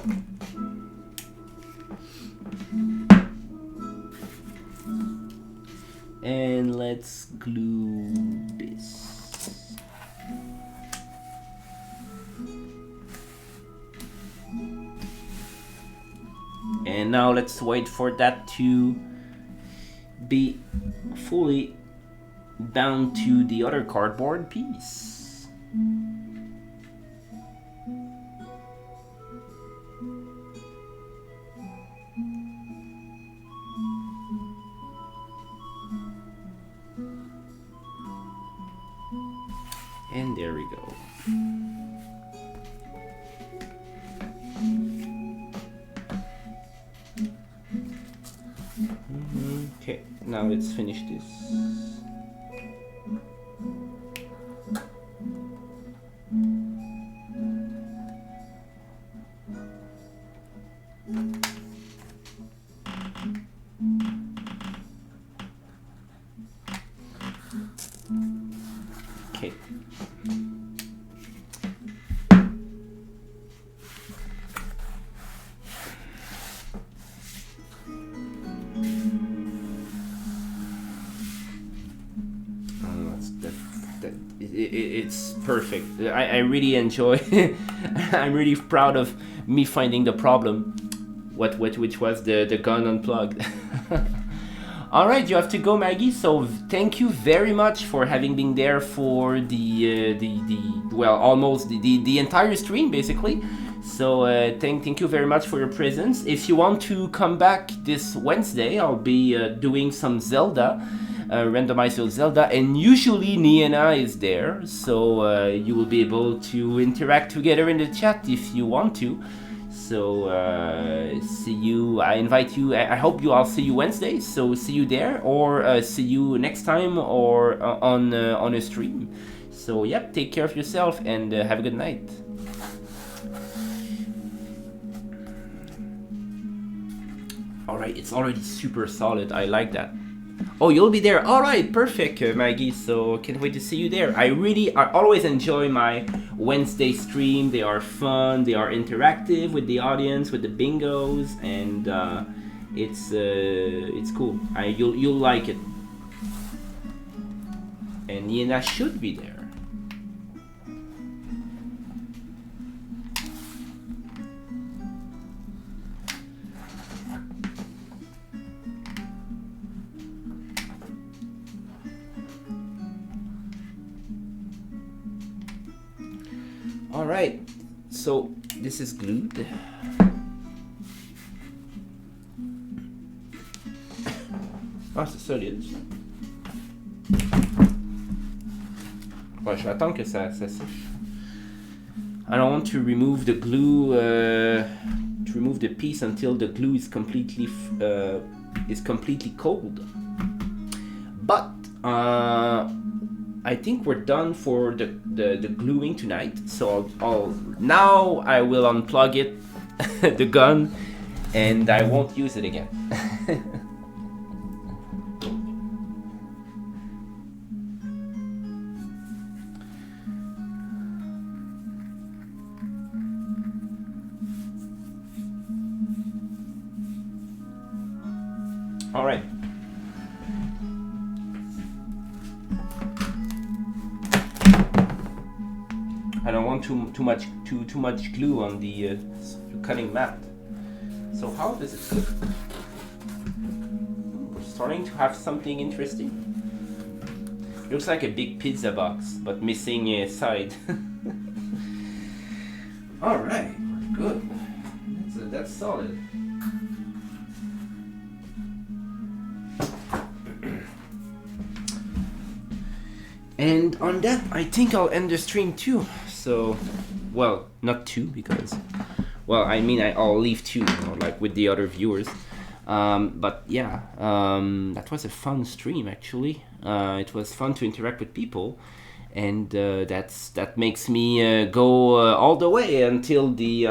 And let's glue this. And now let's wait for that to be fully down to the other cardboard piece. And there we go. Okay, now let's finish this. Okay. It's perfect. I really enjoy. I'm really proud of me finding the problem. Which was the gun unplugged. All right, you have to go, Maggie. So thank you very much for having been there for the well, almost the entire stream, basically. So thank you very much for your presence. If you want to come back this Wednesday, I'll be doing some Zelda, randomized Zelda, and usually Niena is there, so you will be able to interact together in the chat if you want to. So see you. I invite you. I hope you all see you Wednesday. So see you there, or see you next time, or on a stream. So yep, take care of yourself and have a good night. All right, it's already super solid. I like that. Oh, you'll be there. All right, perfect, Maggie. So can't wait to see you there. I always enjoy my Wednesday stream. They are fun. They are interactive with the audience, with the bingos, and it's cool. You'll like it. And Niena should be there. All right, so this is glued. Ah, c'est solide. Ouais, je vais attendre que ça sèche. I don't want to remove the glue, to remove the piece until the glue is completely cold. But I think we're done for the gluing tonight. So now I will unplug it, the gun, and I won't use it again. All right. I don't want too much glue on the cutting mat. So how does it look? We're starting to have something interesting. Looks like a big pizza box, but missing a side. All right, we're good. That's solid. And on that, I think I'll end the stream too. So, well, not two because, well, I mean, I'll leave two, like with the other viewers. But yeah, that was a fun stream actually. It was fun to interact with people, and that makes me go all the way until the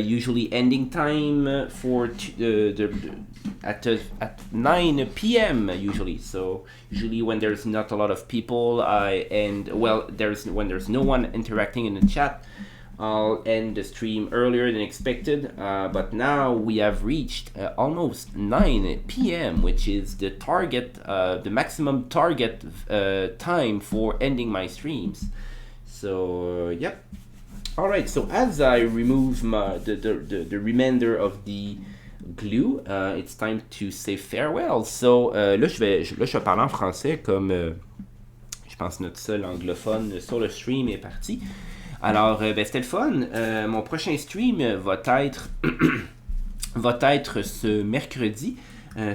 usually ending time for at 9 p.m. usually. So usually when there's not a lot of people, when there's no one interacting in the chat, I'll end the stream earlier than expected. But now we have reached almost 9 p.m., which is the target, the maximum target time for ending my streams. So yep. All right. So as I remove the remainder of the glue. It's time to say farewell. So, là, je vais parler en français comme, je pense, notre seul anglophone sur le stream est parti. Alors, c'était le fun. Mon prochain stream va être, va être ce mercredi.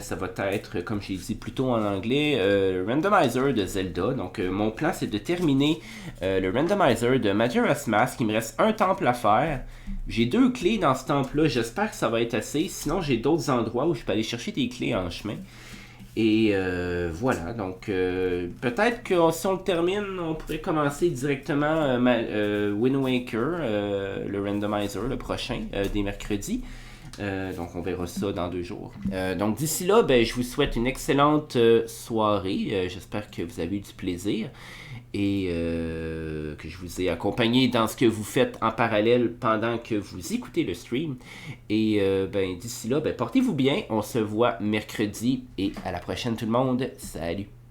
Ça va être, comme j'ai dit plus tôt en anglais, randomizer de Zelda. Donc, mon plan, c'est de terminer le randomizer de Majora's Mask. Il me reste un temple à faire. J'ai 2 clés dans ce temple-là. J'espère que ça va être assez. Sinon, j'ai d'autres endroits où je peux aller chercher des clés en chemin. Et voilà, donc peut-être que si on le termine, on pourrait commencer directement Wind Waker, le randomizer, le prochain, des mercredis. Donc on verra ça dans 2 jours. Donc d'ici là, je vous souhaite une excellente soirée. J'espère que vous avez eu du plaisir et que je vous ai accompagné dans ce que vous faites en parallèle pendant que vous écoutez le stream. Et d'ici là, portez-vous bien. On se voit mercredi et à la prochaine tout le monde. Salut!